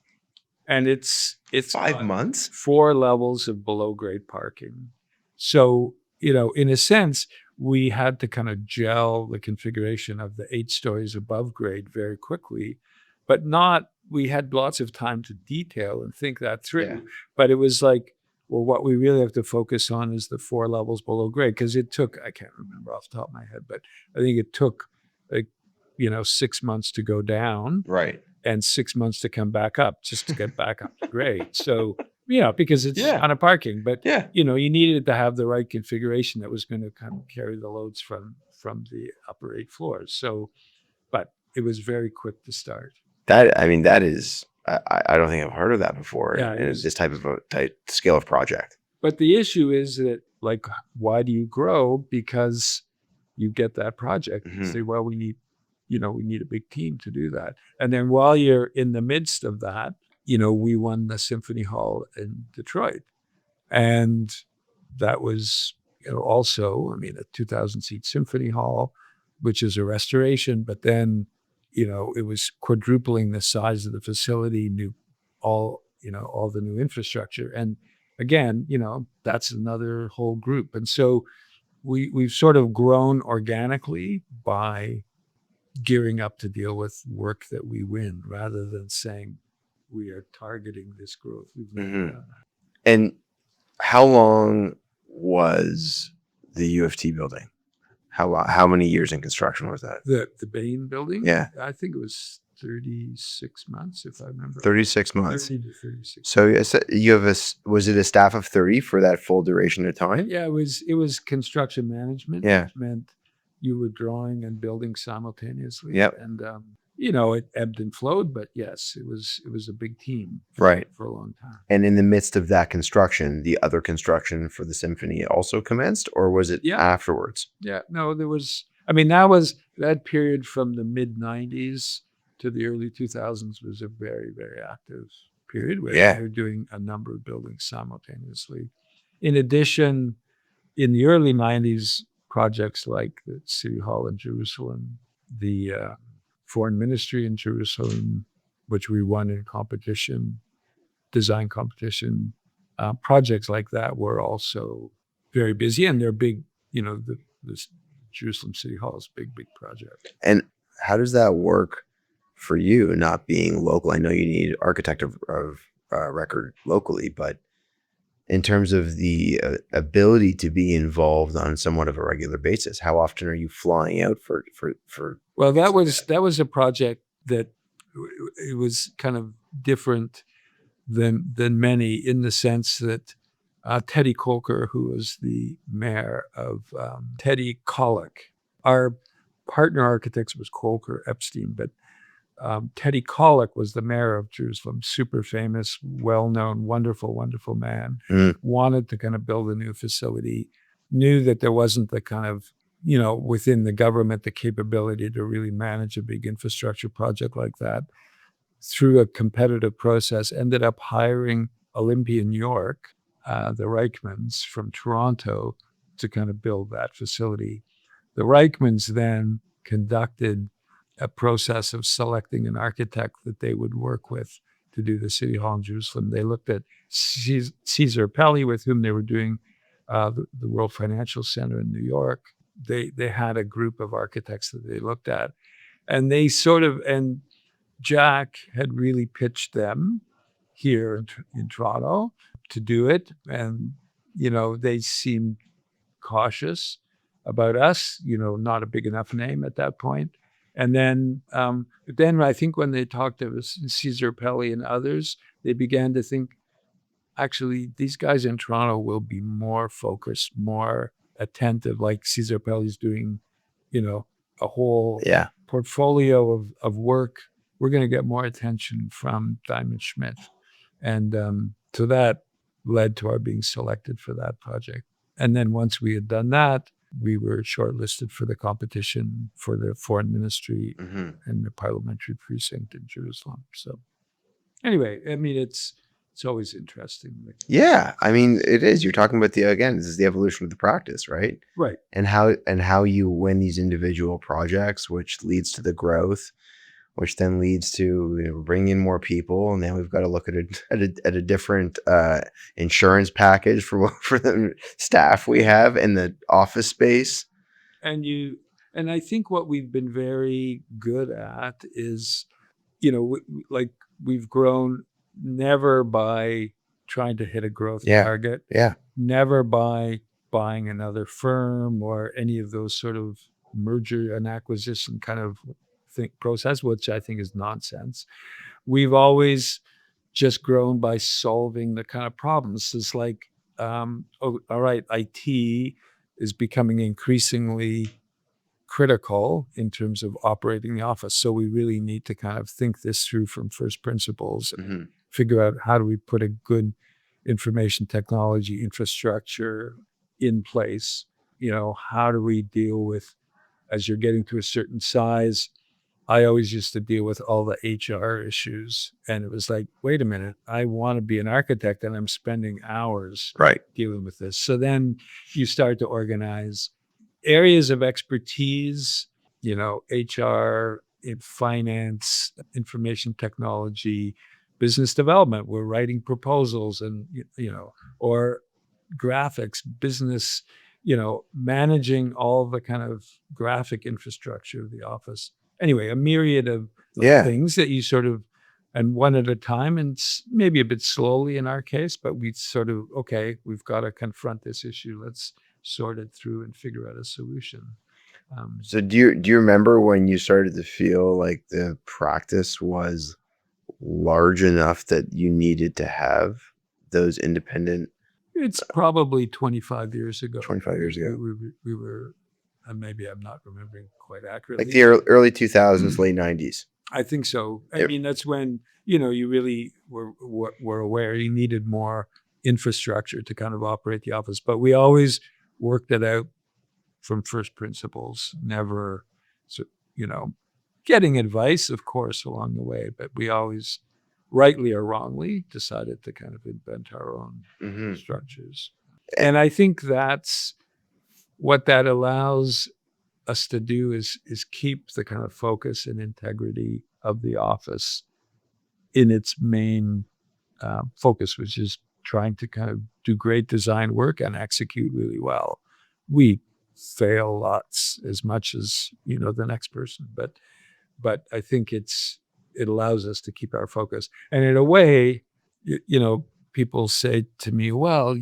And it's 5 months? 4 levels of below grade parking. So, in a sense, we had to kind of gel the configuration of the 8 stories above grade very quickly, but we had lots of time to detail and think that through. Yeah. But it was like, well, what we really have to focus on is the 4 levels below grade, because it took, I can't remember off the top of my head, but I think it took 6 months to go down. Right. And 6 months to come back up, just to get back up to grade. So, because it's Yeah. on a parking, but Yeah. you needed to have the right configuration that was going to kind of carry the loads from the upper 8 floors. So, but it was very quick to start. That is I don't think I've heard of that before. Yeah, In this type of a type scale of project. but the issue is that, like, why do you grow? Because you get that project. You Hmm. say, well, we need a big team to do that. And then while you're in the midst of that, we won the Symphony Hall in Detroit. And that was, also, I mean, a 2,000 seat symphony hall, which is a restoration, but then, it was quadrupling the size of the facility, all the new infrastructure. And again, that's another whole group. And so we've sort of grown organically by gearing up to deal with work that we win rather than saying we are targeting this growth. We've never Hmm. done that. And how long was the U of T building? How many years in construction was that? The Bain building, Yeah, I think it was 36 months, if I remember. 36 months. 30 to 36. So you have was it a staff of 30 for that full duration of time? Yeah, it was construction management, Yeah. which meant you were drawing and building simultaneously. Yep. And it ebbed and flowed, but yes, it was a big team Right. for a long time. And in the midst of that construction, the other construction for the symphony also commenced, or was it Yeah. afterwards? Yeah, no, that period from the mid 90s to the early 2000s was a very, very active period where Yeah. they're doing a number of buildings simultaneously. In addition, in the early 90s, projects like the City Hall in Jerusalem, the Foreign Ministry in Jerusalem, which we won in competition, design competition, projects like that were also very busy, and they're big. This Jerusalem City Hall is a big, big project. And how does that work for you, not being local? I know you need architect of record locally, but in terms of the ability to be involved on somewhat of a regular basis, how often are you flying out for? Well, that was a project that it was kind of different than many in the sense that Teddy Kolker, who was the mayor of Teddy Kollek, our partner architects was Kolker Epstein, but Teddy Kollek was the mayor of Jerusalem, super famous, well-known, wonderful, wonderful man, Mm. wanted to kind of build a new facility, knew that there wasn't the kind of, within the government, the capability to really manage a big infrastructure project like that. Through a competitive process, ended up hiring Olympia, New York, the Reichmans from Toronto, to kind of build that facility. The Reichmans then conducted a process of selecting an architect that they would work with to do the City Hall in Jerusalem. They looked at Caesar Pelli, with whom they were doing the World Financial Center in New York. They had a group of architects that they looked at, and and Jack had really pitched them here in Toronto to do it. And, they seemed cautious about us, not a big enough name at that point. And then I think when they talked to Caesar Pelli and others, they began to think, actually, these guys in Toronto will be more focused, more attentive, like Caesar Pelli's doing, a whole Yeah. portfolio of work. We're going to get more attention from Diamond Schmitt. And so that led to our being selected for that project. And then once we had done that, we were shortlisted for the competition for the Foreign Ministry Hmm. and the parliamentary precinct in Jerusalem. So anyway, I mean, it's always interesting. Yeah, I mean, it is. You're talking about this is the evolution of the practice, right? Right. And how you win these individual projects, which leads to the growth, which then leads to bringing in more people, and then we've got to look at a different insurance package for the staff we have and the office space. And I think what we've been very good at is, like, we've grown never by trying to hit a growth Yeah. target, Yeah. never by buying another firm or any of those sort of merger and acquisition kind of process, which I think is nonsense. We've always just grown by solving the kind of problems. It's like, all right, IT is becoming increasingly critical in terms of operating the office. So we really need to kind of think this through from first principles and Mm-hmm. figure out how do we put a good information technology infrastructure in place. How do we deal with, as you're getting to a certain size, I always used to deal with all the HR issues. And it was like, wait a minute, I want to be an architect and I'm spending hours Right. dealing with this. So then you start to organize areas of expertise, HR, in finance, information technology, business development. We're writing proposals and, or graphics, business, managing all the kind of graphic infrastructure of the office. Anyway, a myriad of Yeah. things that you sort of, and one at a time, and maybe a bit slowly in our case, but we sort of, okay, we've got to confront this issue. Let's sort it through and figure out a solution. So do you remember when you started to feel like the practice was large enough that you needed to have those independent It's probably 25 years ago. 25 years ago? We were, maybe I'm not remembering quite accurately. Like the early 2000s, late 90s. I think so. I mean, that's when, you really were aware you needed more infrastructure to kind of operate the office. But we always worked it out from first principles, never, getting advice, of course, along the way. But we always, rightly or wrongly, decided to kind of invent our own Mm-hmm. structures. And I think that's what that allows us to do is keep the kind of focus and integrity of the office in its main focus, which is trying to kind of do great design work and execute really well. We fail lots as much as the next person, but I think it allows us to keep our focus. And in a way, people say to me, well,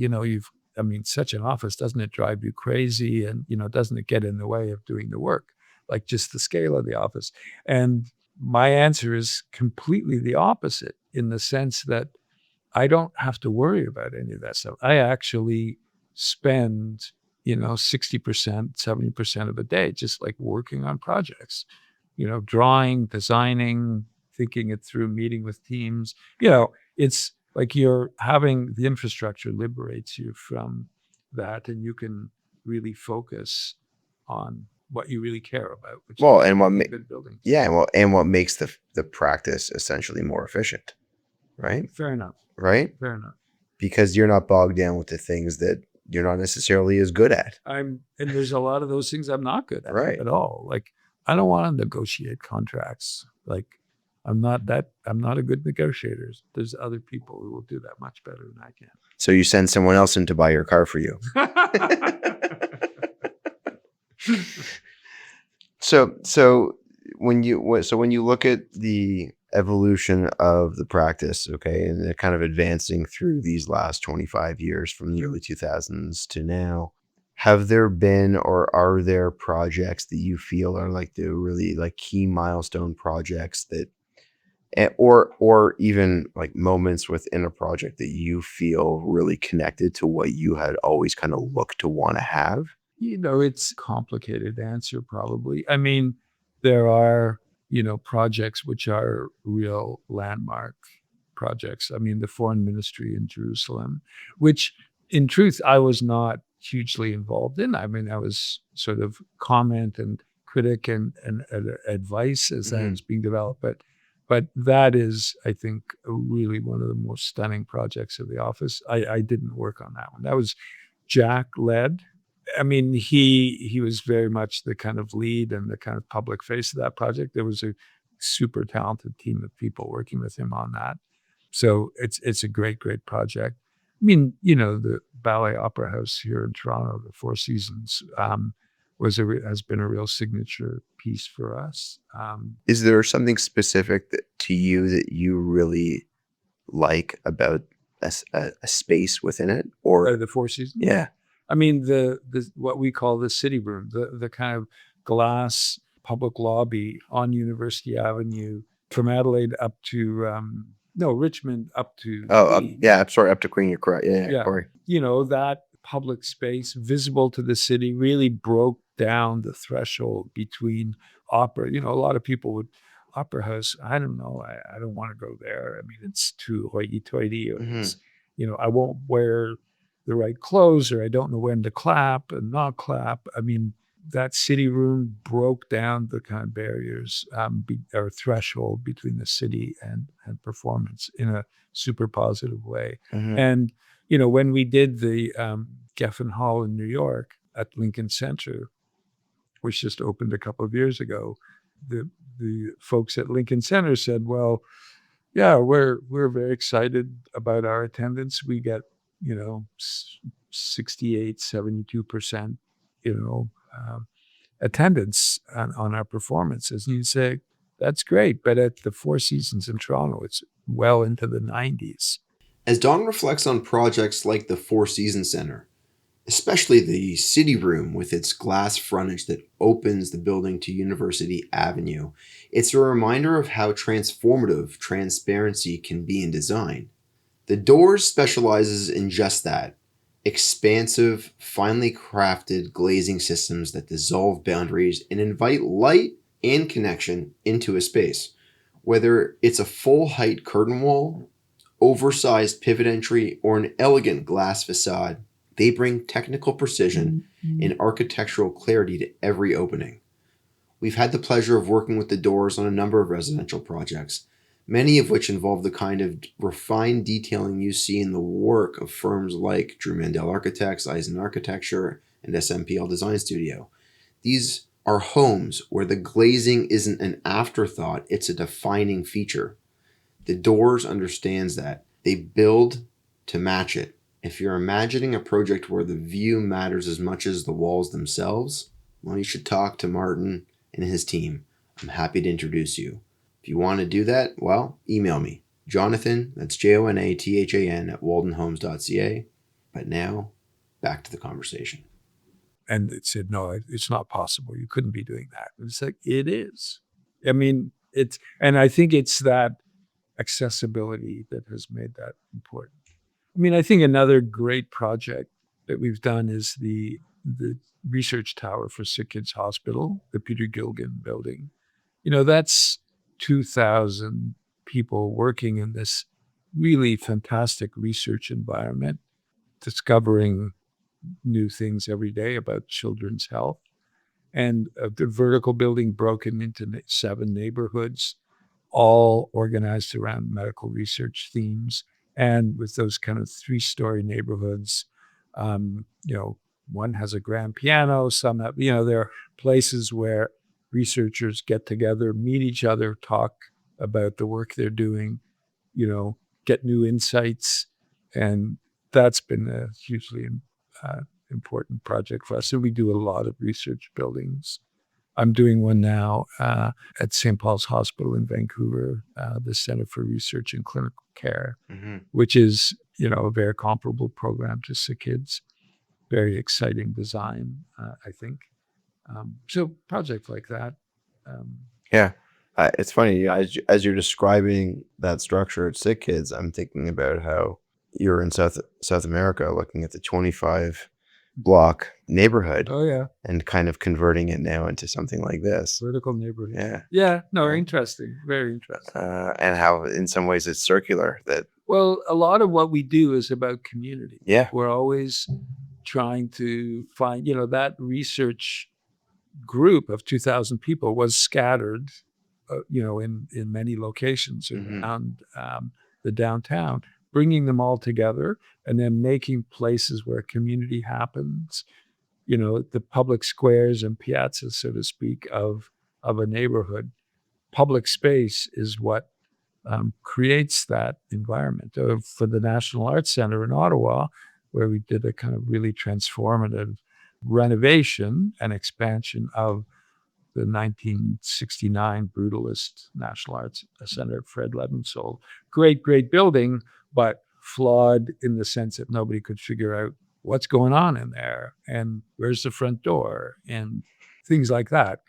such an office, doesn't it drive you crazy? And, doesn't it get in the way of doing the work? Like just the scale of the office. And my answer is completely the opposite, in the sense that I don't have to worry about any of that stuff. I actually spend, 60%, 70% of the day just like working on projects, drawing, designing, thinking it through, meeting with teams. It's like you're having the infrastructure liberates you from that, and you can really focus on what you really care about, which Well, is and what making good buildings. Yeah, and what makes the practice essentially more efficient, right? Fair enough. Right? Fair enough. Because you're not bogged down with the things that you're not necessarily as good at. And there's a lot of those things I'm not good at Right. at all. Like, I don't want to negotiate contracts. Like, I'm not a good negotiator. There's other people who will do that much better than I can. So you send someone else in to buy your car for you. So when you look at the evolution of the practice, okay, and they're kind of advancing through these last 25 years from the early 2000s to now, have there been or are there projects that you feel are like the really like key milestone projects that, or even like moments within a project that you feel really connected to what you had always kind of looked to want to have? It's a complicated answer, probably. I mean, there are, projects which are real landmark projects. I mean, the foreign ministry in Jerusalem, which in truth, I was not hugely involved in. I mean, I was sort of comment and critic and advice as that was being developed. But that is, I think, really one of the most stunning projects of the office. I didn't work on that one. That was Jack led. I mean, he was very much the kind of lead and the kind of public face of that project. There was a super talented team of people working with him on that. So it's a great project. I mean, the Ballet Opera House here in Toronto, the Four Seasons, has been a real signature piece for us. Is there something specific to you that you really like about a space within it, or the Four Seasons? Yeah. I mean, the what we call the city room, the kind of glass public lobby on University Avenue from Adelaide up to Richmond up to Queen. I'm sorry, up to Queen. You're correct. Yeah, Yeah. Corey. That public space visible to the city really broke down the threshold between opera. A lot of people would opera house. I don't know. I don't want to go there. I mean, it's too hoity-toity, or Hmm. I won't wear the right clothes, or I don't know when to clap and not clap. I mean, that city room broke down the kind of barriers or threshold between the city and performance in a super positive way. Hmm. And when we did the Geffen Hall in New York at Lincoln Center, which just opened a couple of years ago, the folks at Lincoln Center said, "Well, yeah, we're very excited about our attendance. We get, 68, 72%, you know, um, attendance on our performances." And you say, "That's great." But at the Four Seasons in Toronto, it's well into the 90s. As Don reflects on projects like the Four Seasons Center, especially the City Room with its glass frontage that opens the building to University Avenue, it's a reminder of how transformative transparency can be in design. The Doors specializes in just that: expansive, finely crafted glazing systems that dissolve boundaries and invite light and connection into a space. Whether it's a full height curtain wall, oversized pivot entry, or an elegant glass facade, they bring technical precision and architectural clarity to every opening. We've had the pleasure of working with the Doors on a number of residential projects, many of which involve the kind of refined detailing you see in the work of firms like Drew Mandel Architects, Eisen Architecture, and SMPL Design Studio. These are homes where the glazing isn't an afterthought, it's a defining feature. The Doors understands that. They build to match it. If you're imagining a project where the view matters as much as the walls themselves, well, you should talk to Martin and his team. I'm happy to introduce you. If you want to do that, well, email me. Jonathan, that's Jonathan at waldenhomes.ca. But now, back to the conversation. And it said, "No, it's not possible. You couldn't be doing that." And it's like, it is. I mean, and I think it's that accessibility that has made that important. I mean, I think another great project that we've done is the research tower for Sick Kids Hospital, the Peter Gilligan building. That's 2,000 people working in this really fantastic research environment, discovering new things every day about children's health. And the vertical building broken into 7 neighborhoods, all organized around medical research themes. And with those kind of 3-story neighborhoods, um, you know, one has a grand piano, some have, there are places where researchers get together, meet each other, talk about the work they're doing, you know, get new insights. And that's been a hugely uh, important project for us. So we do a lot of research buildings. I'm doing one now at St. Paul's Hospital in Vancouver, the Center for Research in Clinical Care, Mm-hmm. which is, a very comparable program to SickKids. Very exciting design, I think. So projects like that. Um, Yeah. It's funny, as you're describing that structure at Sick Kids, I'm thinking about how you're in South America looking at the 25 block neighborhood oh yeah, and kind of converting it now into something like this. vertical neighborhood. Yeah. Yeah, no, Yeah. interesting, very interesting. And how in some ways it's circular that, Well, a lot of what we do is about community. yeah. We're always trying to find, that research group of 2,000 people was scattered, in many locations Hmm. around the downtown, bringing them all together and then making places where community happens, the public squares and piazzas, so to speak, of a neighborhood. Public space is what creates that environment. For the National Arts Center in Ottawa, where we did a kind of really transformative renovation and expansion of the 1969 Brutalist National Arts Center, Fred Levensold. Great, great building, but flawed in the sense that nobody could figure out what's going on in there and where's the front door and things like that.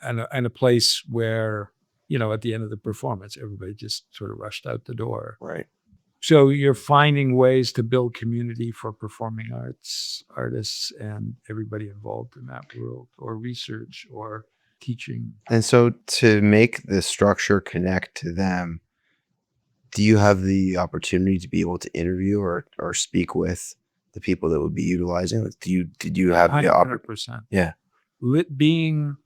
And a place where, at the end of the performance, everybody just sort of rushed out the door. Right. So you're finding ways to build community for performing arts, artists, and everybody involved in that world, or research, or teaching. And so to make the structure connect to them, do you have the opportunity to be able to interview or speak with the people that would be utilizing? Like, did you have the opportunity? 100%. Yeah. Being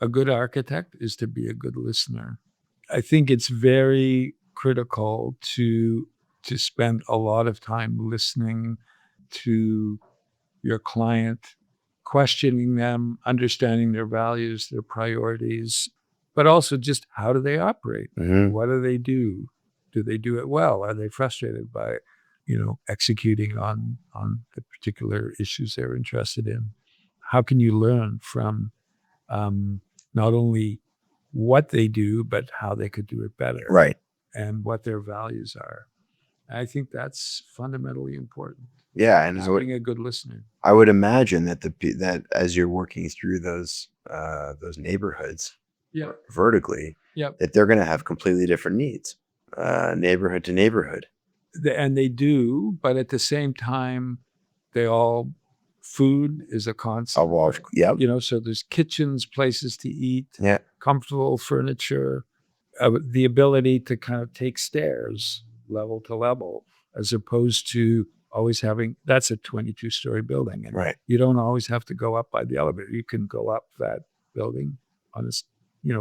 a good architect is to be a good listener. I think it's very critical to spend a lot of time listening to your client, questioning them, understanding their values, their priorities, but also just how do they operate? Hmm. What do they do? Do they do it well? Are they frustrated by, executing on the particular issues they're interested in? How can you learn from not only what they do, but how they could do it better, Right. and what their values are? I think that's fundamentally important. Yeah, and Just being a good listener. I would imagine that that as you're working through those neighborhoods Yeah. vertically, Yep. that they're going to have completely different needs, neighborhood to neighborhood. And they do, but at the same time, food is a constant. Yep. So there's kitchens, places to eat, Yeah. comfortable furniture, the ability to kind of take stairs level to level, as opposed to always having, that's a 22-story building. And Right. you don't always have to go up by the elevator. You can go up that building on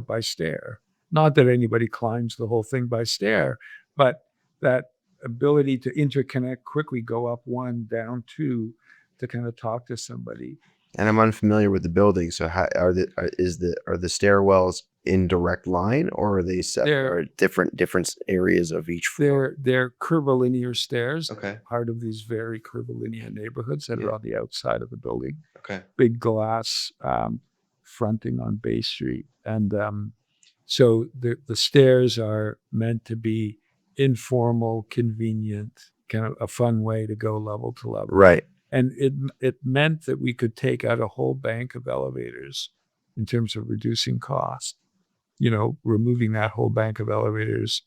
by stair. Not that anybody climbs the whole thing by stair, but that ability to interconnect quickly, go up one, down two, to kind of talk to somebody. And I'm unfamiliar with the building, so how are the stairwells in direct line, or are they They're different areas of each floor? They're curvilinear stairs. Okay. Part of these very curvilinear neighborhoods that Yeah. are on the outside of the building. Okay. Big glass fronting on Bay Street, and so the stairs are meant to be informal, convenient, kind of a fun way to go level to level. Right. And it meant that we could take out a whole bank of elevators in terms of reducing cost. Removing that whole bank of elevators,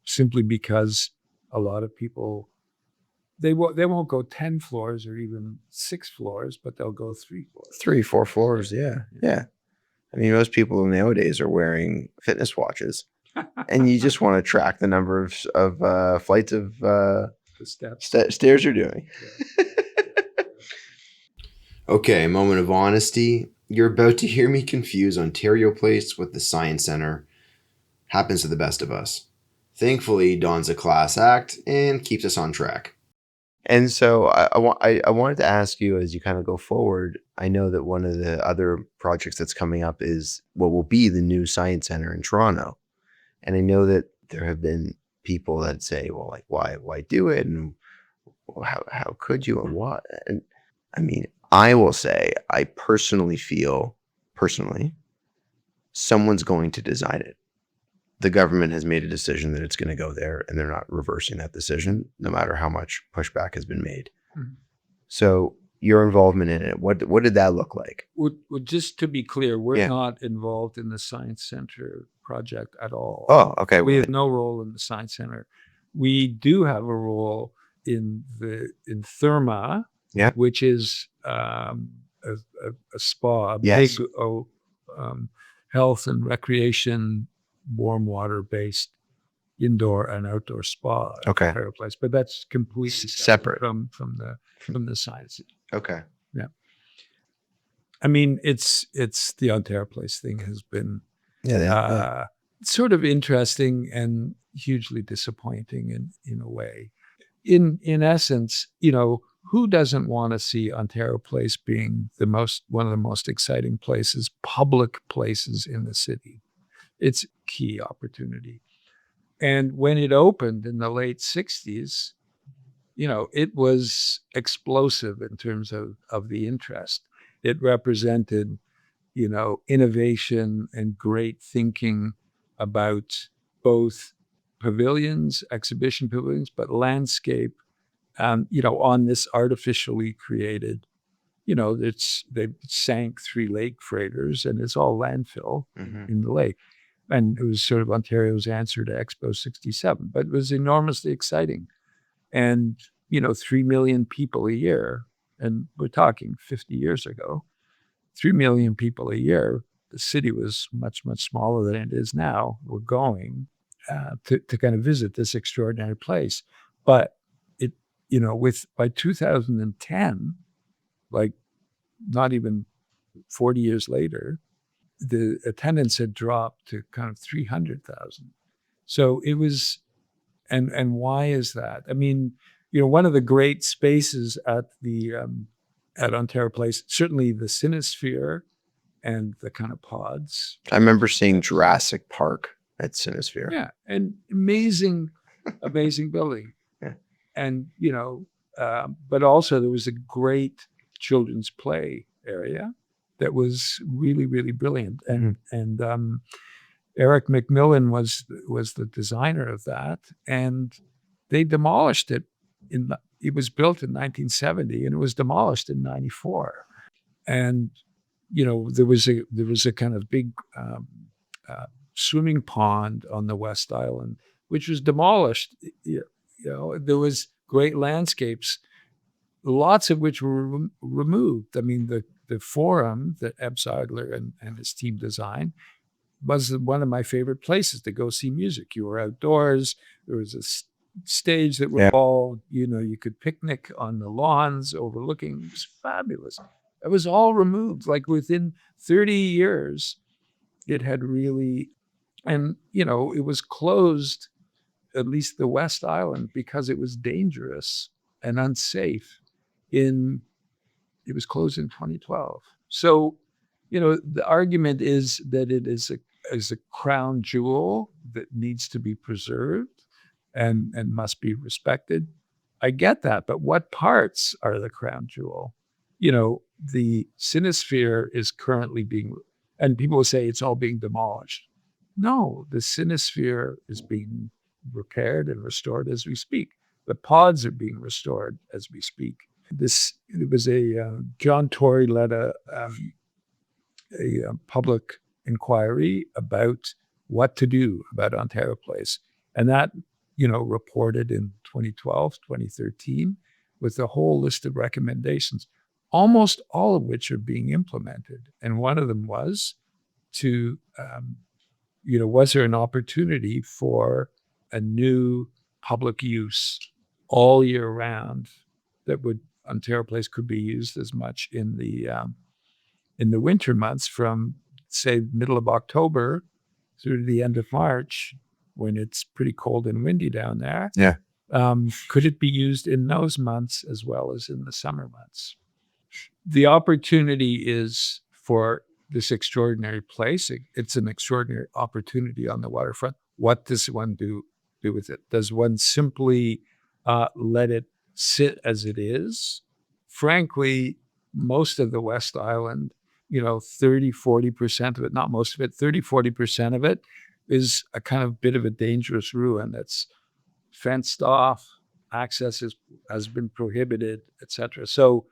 simply because a lot of people, they won't go 10 floors or even 6 floors, but they'll go 3 floors. 3-4 floors. Yeah. Yeah. I mean, most people nowadays are wearing fitness watches, and you just want to track the number of flights of The steps. stairs you're doing. Yeah. Okay, moment of honesty. You're about to hear me confuse Ontario Place with the Science Center. Happens to the best of us. Thankfully, Don's a class act and keeps us on track. And so I wanted to ask you, as you kind of go forward, I know that one of the other projects that's coming up is what will be the new Science Center in Toronto. And I know that there have been people that say, well, like, why do it? And how could you, and what? And I mean, I will say, I feel someone's going to design it. The government has made a decision that it's going to go there, and they're not reversing that decision, no matter how much pushback has been made. Mm-hmm. So your involvement in it, what did that look like? Well, just to be clear, we're not involved in the Science Center project at all. Oh, okay. We have no role in the Science Center. We do have a role in Therma, which is a spa, a big health and recreation, warm water-based indoor and outdoor spa. Okay. Place, but that's completely separate from the science. Okay. Yeah. I mean, it's the Ontario Place thing has been sort of interesting and hugely disappointing in a way. In essence, who doesn't want to see Ontario Place being one of the most exciting places, public places in the city? It's a key opportunity. And when it opened in the late 60s, it was explosive in terms of the interest. It represented, innovation and great thinking about both pavilions, exhibition pavilions, but landscape, on this artificially created, they sank 3 lake freighters, and it's all landfill in the lake. And it was sort of Ontario's answer to Expo 67, but it was enormously exciting. And, 3 million people a year, and we're talking 50 years ago, 3 million people a year. The city was much, much smaller than it is now. We're going to kind of visit this extraordinary place. But it, with by 2010, like not even 40 years later, the attendance had dropped to kind of 300,000. So it was, and why is that? I mean, one of the great spaces at Ontario Place, certainly the Cinesphere and the kind of pods. I remember seeing Jurassic Park at Cinesphere. Yeah, and amazing, amazing building. Yeah. And but also there was a great children's play area that was really, really brilliant. And Eric McMillan was the designer of that, and they demolished it. It was built in 1970, and it was demolished in 94. And there was a kind of big swimming pond on the West Island, which was demolished. There was great landscapes, lots of which were removed. I mean, the forum that Eb Seidler and his team designed was one of my favorite places to go see music. You were outdoors. There was a stage that was all, you could picnic on the lawns overlooking. It was fabulous. It was all removed. Like within 30 years, it had really, and, it was closed, at least the West Island, because it was dangerous and unsafe. It was closed in 2012. So, the argument is that it is a crown jewel that needs to be preserved and must be respected. I get that, but what parts are the crown jewel? The Cinesphere is currently and people will say it's all being demolished. No, the Cinesphere is being repaired and restored as we speak. The pods are being restored as we speak. It was John Tory led a public inquiry about what to do about Ontario Place. And that, reported in 2012, 2013, with a whole list of recommendations, almost all of which are being implemented. And one of them was to, was there an opportunity for a new public use all year round that Ontario Place could be used as much in the winter months from, say, middle of October through to the end of March, when it's pretty cold and windy down there. Yeah. Could it be used in those months as well as in the summer months? The opportunity is for this extraordinary place. It's an extraordinary opportunity on the waterfront. What does one do with it? Does one simply let it sit as it is? Frankly, most of the West Island, 30, 40% of it, not most of it, 30, 40% of it is a kind of bit of a dangerous ruin that's fenced off, access has been prohibited, etc. So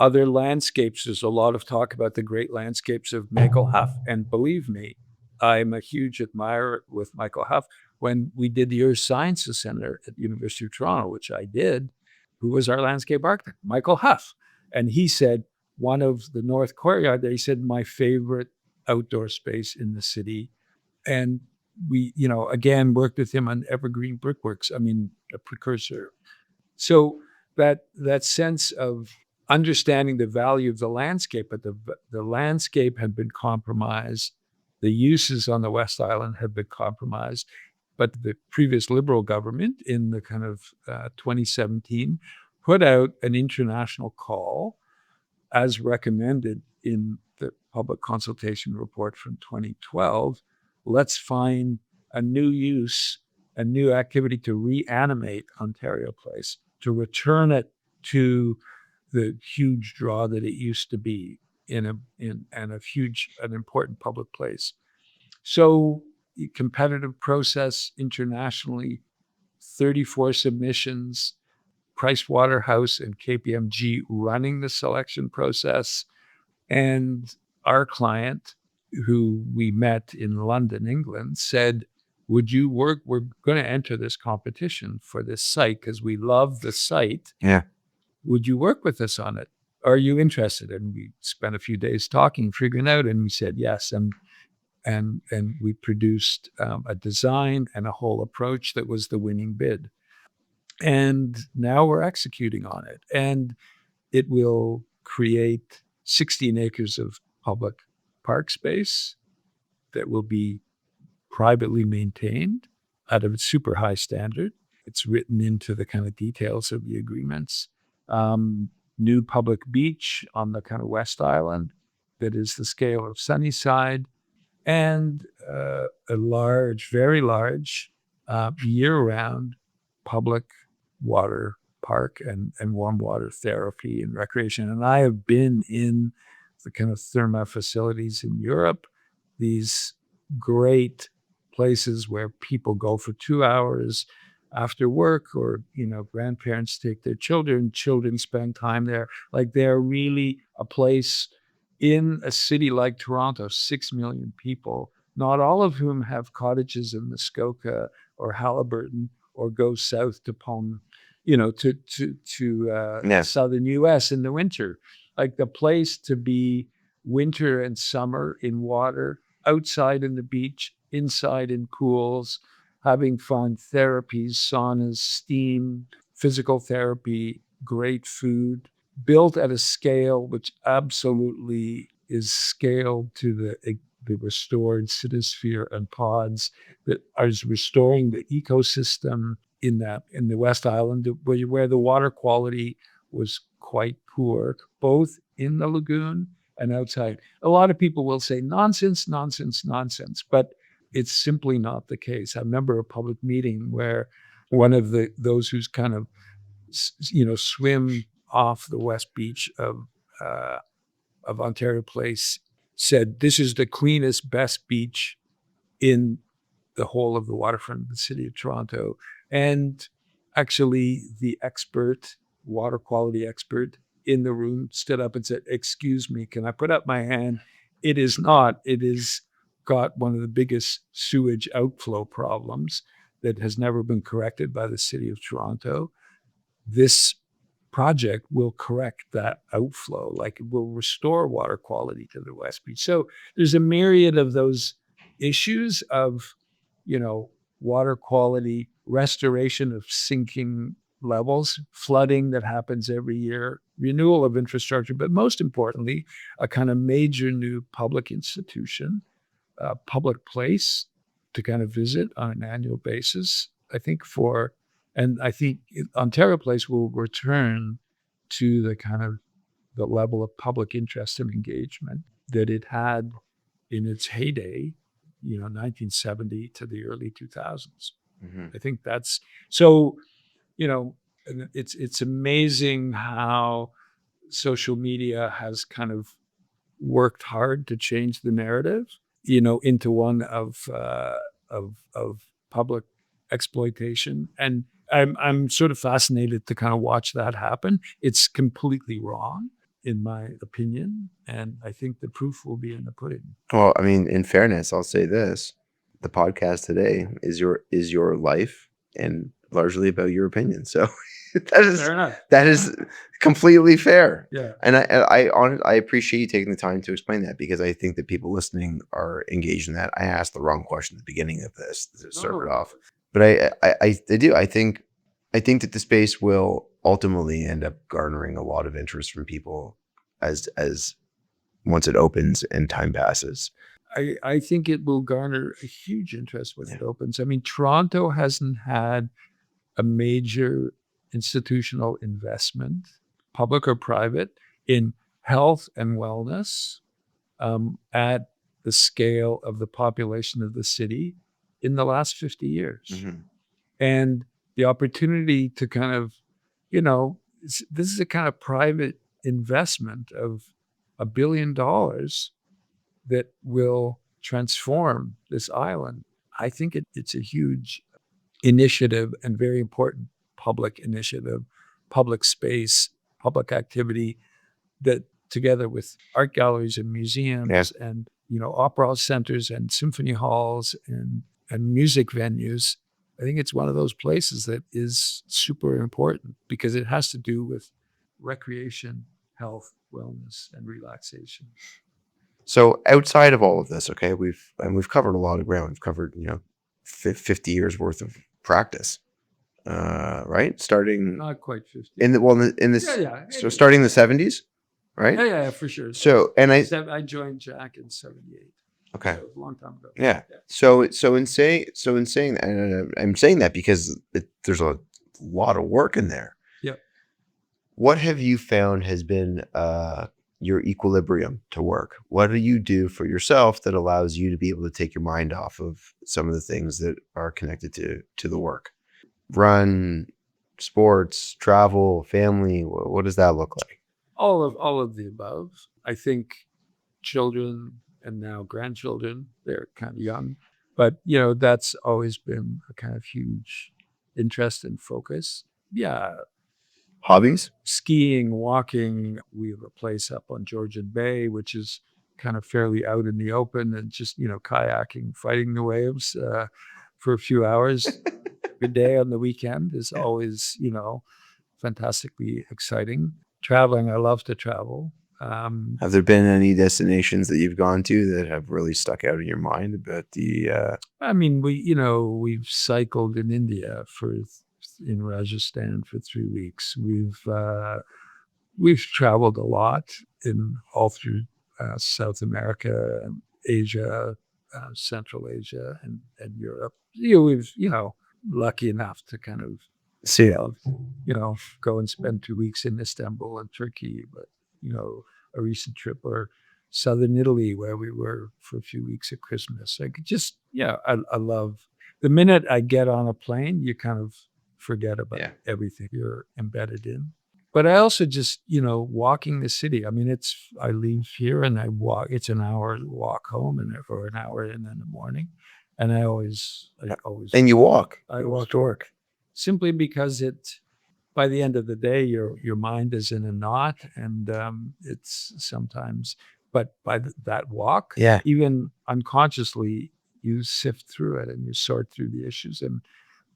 other landscapes, there's a lot of talk about the great landscapes of Michael Huff. And believe me, I'm a huge admirer with Michael Huff. When we did the Earth Sciences Center at the University of Toronto, which I did, who was our landscape architect? Michael Huff. And he said, one of the North Courtyard there, he said, my favorite outdoor space in the city. And we, again, worked with him on Evergreen Brickworks, a precursor. So that sense of understanding the value of the landscape, but the landscape had been compromised. The uses on the West Island had been compromised. But the previous Liberal government in the kind of 2017 put out an international call, as recommended in the public consultation report from 2012. Let's find a new use, a new activity to reanimate Ontario Place, to return it to the huge draw that it used to be in an important public place. So competitive process internationally, 34 submissions, Price Waterhouse and KPMG running the selection process. And our client, who we met in London, England, said, would you work? We're going to enter this competition for this site because we love the site. Yeah. Would you work with us on it? Are you interested?" And we spent a few days talking, figuring out, and we said yes. And we produced a design and a whole approach that was the winning bid. And now we're executing on it. And it will create 16 acres of public park space that will be privately maintained at a super high standard. It's written into the kind of details of the agreements. New public beach on the kind of West Island that is the scale of Sunnyside, and a large, very large, year-round public water park and warm water therapy and recreation. And I have been in the kind of thermal facilities in Europe, these great places where people go for 2 hours after work, or grandparents take their children spend time there. Like, they're really a place in a city like Toronto, 6 million people, not all of whom have cottages in Muskoka or Halliburton or go south to Palm, to the Yeah. southern US in the winter. Like, the place to be winter and summer in water, outside in the beach, inside in pools, having fun, therapies, saunas, steam, physical therapy, great food, built at a scale which absolutely is scaled to the restored citosphere and pods that is restoring the ecosystem in the West Island, where the water quality was quite poor, both in the lagoon and outside. A lot of people will say nonsense, nonsense, nonsense, but it's simply not the case. I remember a public meeting where one of those who's kind of swim off the west beach of Ontario Place said, "This is the cleanest, best beach in the whole of the waterfront of the city of Toronto." And actually, the water quality expert in the room stood up and said, "Excuse me, can I put up my hand? It is not. It is got one of the biggest sewage outflow problems that has never been corrected by the city of Toronto. This project will correct that outflow, like it will restore water quality to the West Beach." So there's a myriad of those issues of, water quality, restoration of sinking levels, flooding that happens every year, renewal of infrastructure, but most importantly, a kind of major new public institution, public place to kind of visit on an annual basis. And I think Ontario Place will return to the kind of the level of public interest and engagement that it had in its heyday, 1970 to the early 2000s. Hmm. I think that's so. And it's amazing how social media has kind of worked hard to change the narrative, into one of public exploitation. And I'm sort of fascinated to kind of watch that happen. It's completely wrong, in my opinion, and I think the proof will be in the pudding. Well, I mean, in fairness, I'll say this: the podcast today is your life and largely about your opinion. So Fair enough. that is completely fair. Yeah. And I appreciate you taking the time to explain that, because I think that people listening are engaged in that. I asked the wrong question at the beginning of this to start it off, but I do. I think that the space will ultimately end up garnering a lot of interest from people as once it opens and time passes. I think it will garner a huge interest when it opens. I mean, Toronto hasn't had a major institutional investment, public or private, in health and wellness at the scale of the population of the city in the last 50 years. Mm-hmm. And the opportunity to kind of, this is a kind of private investment of $1 billion that will transform this island. I think it's a huge initiative and very important public initiative, public space, public activity that, together with art galleries and museums and opera centers and symphony halls and and music venues, I think it's one of those places that is super important because it has to do with recreation, health, wellness, and relaxation. So outside of all of this, okay, we've covered a lot of ground. We've covered 50 years worth of practice, right? Starting Not quite 50. in the well in this, so starting in the 70s, right? Yeah, for sure. So and I joined Jack in 78. okay, So a long time ago. yeah. So in saying that, and I'm saying that because there's a lot of work in there. Yeah. What have you found has been your equilibrium to work? What do you do for yourself that allows you to be able to take your mind off of some of the things that are connected to the work? Run, sports, travel, family. What does that look like? All of the above. I think children and now grandchildren, they're kind of young, but that's always been a kind of huge interest and focus. Yeah. Hobbies? Skiing, walking. We have a place up on Georgian Bay, which is kind of fairly out in the open, and just, kayaking, fighting the waves for a few hours a day on the weekend is always, fantastically exciting. Traveling, I love to travel. Have there been any destinations that you've gone to that have really stuck out in your mind about the? I mean, we've cycled in India in Rajasthan for 3 weeks. We've traveled a lot all through South America, and Asia, Central Asia, and Europe. We've lucky enough to kind of See it. go and spend 2 weeks in Istanbul and Turkey, but a recent trip or southern Italy where we were for a few weeks at Christmas. I could just I love the minute I get on a plane, you kind of forget about everything you're embedded in. But I also just, walking the city. I mean, I leave here and I walk. It's an hour walk home or an hour in the morning. And I always. And you walk. I walk to work. Simply because by the end of the day, your mind is in a knot, and it's sometimes. But by that walk, even unconsciously, you sift through it and you sort through the issues. And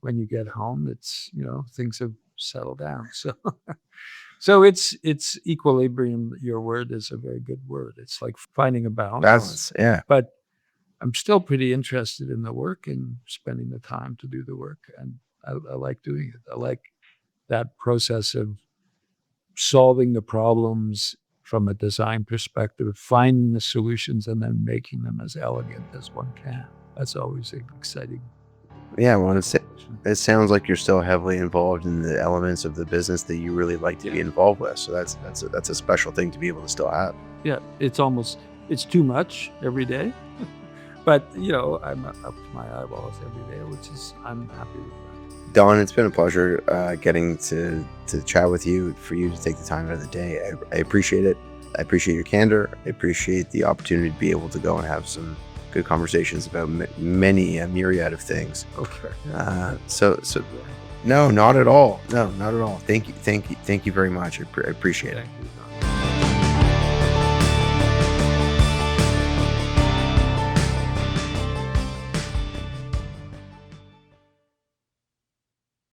when you get home, it's things have settled down. So it's equilibrium. Your word is a very good word. It's like finding a balance. But I'm still pretty interested in the work and spending the time to do the work, and I like doing it. I like that process of solving the problems from a design perspective, finding the solutions, and then making them as elegant as one can. That's always exciting. Yeah, well, it sounds like you're still heavily involved in the elements of the business that you really like to be involved with. So that's a special thing to be able to still have. Yeah, it's too much every day, but I'm up to my eyeballs every day, which is I'm happy with that. Don, it's been a pleasure getting to chat with you, for you to take the time out of the day. I appreciate it. I appreciate your candor. I appreciate the opportunity to be able to go and have some good conversations about many a myriad of things. Okay. So no, not at all. No, not at all. Thank you very much. I appreciate it. Thank you.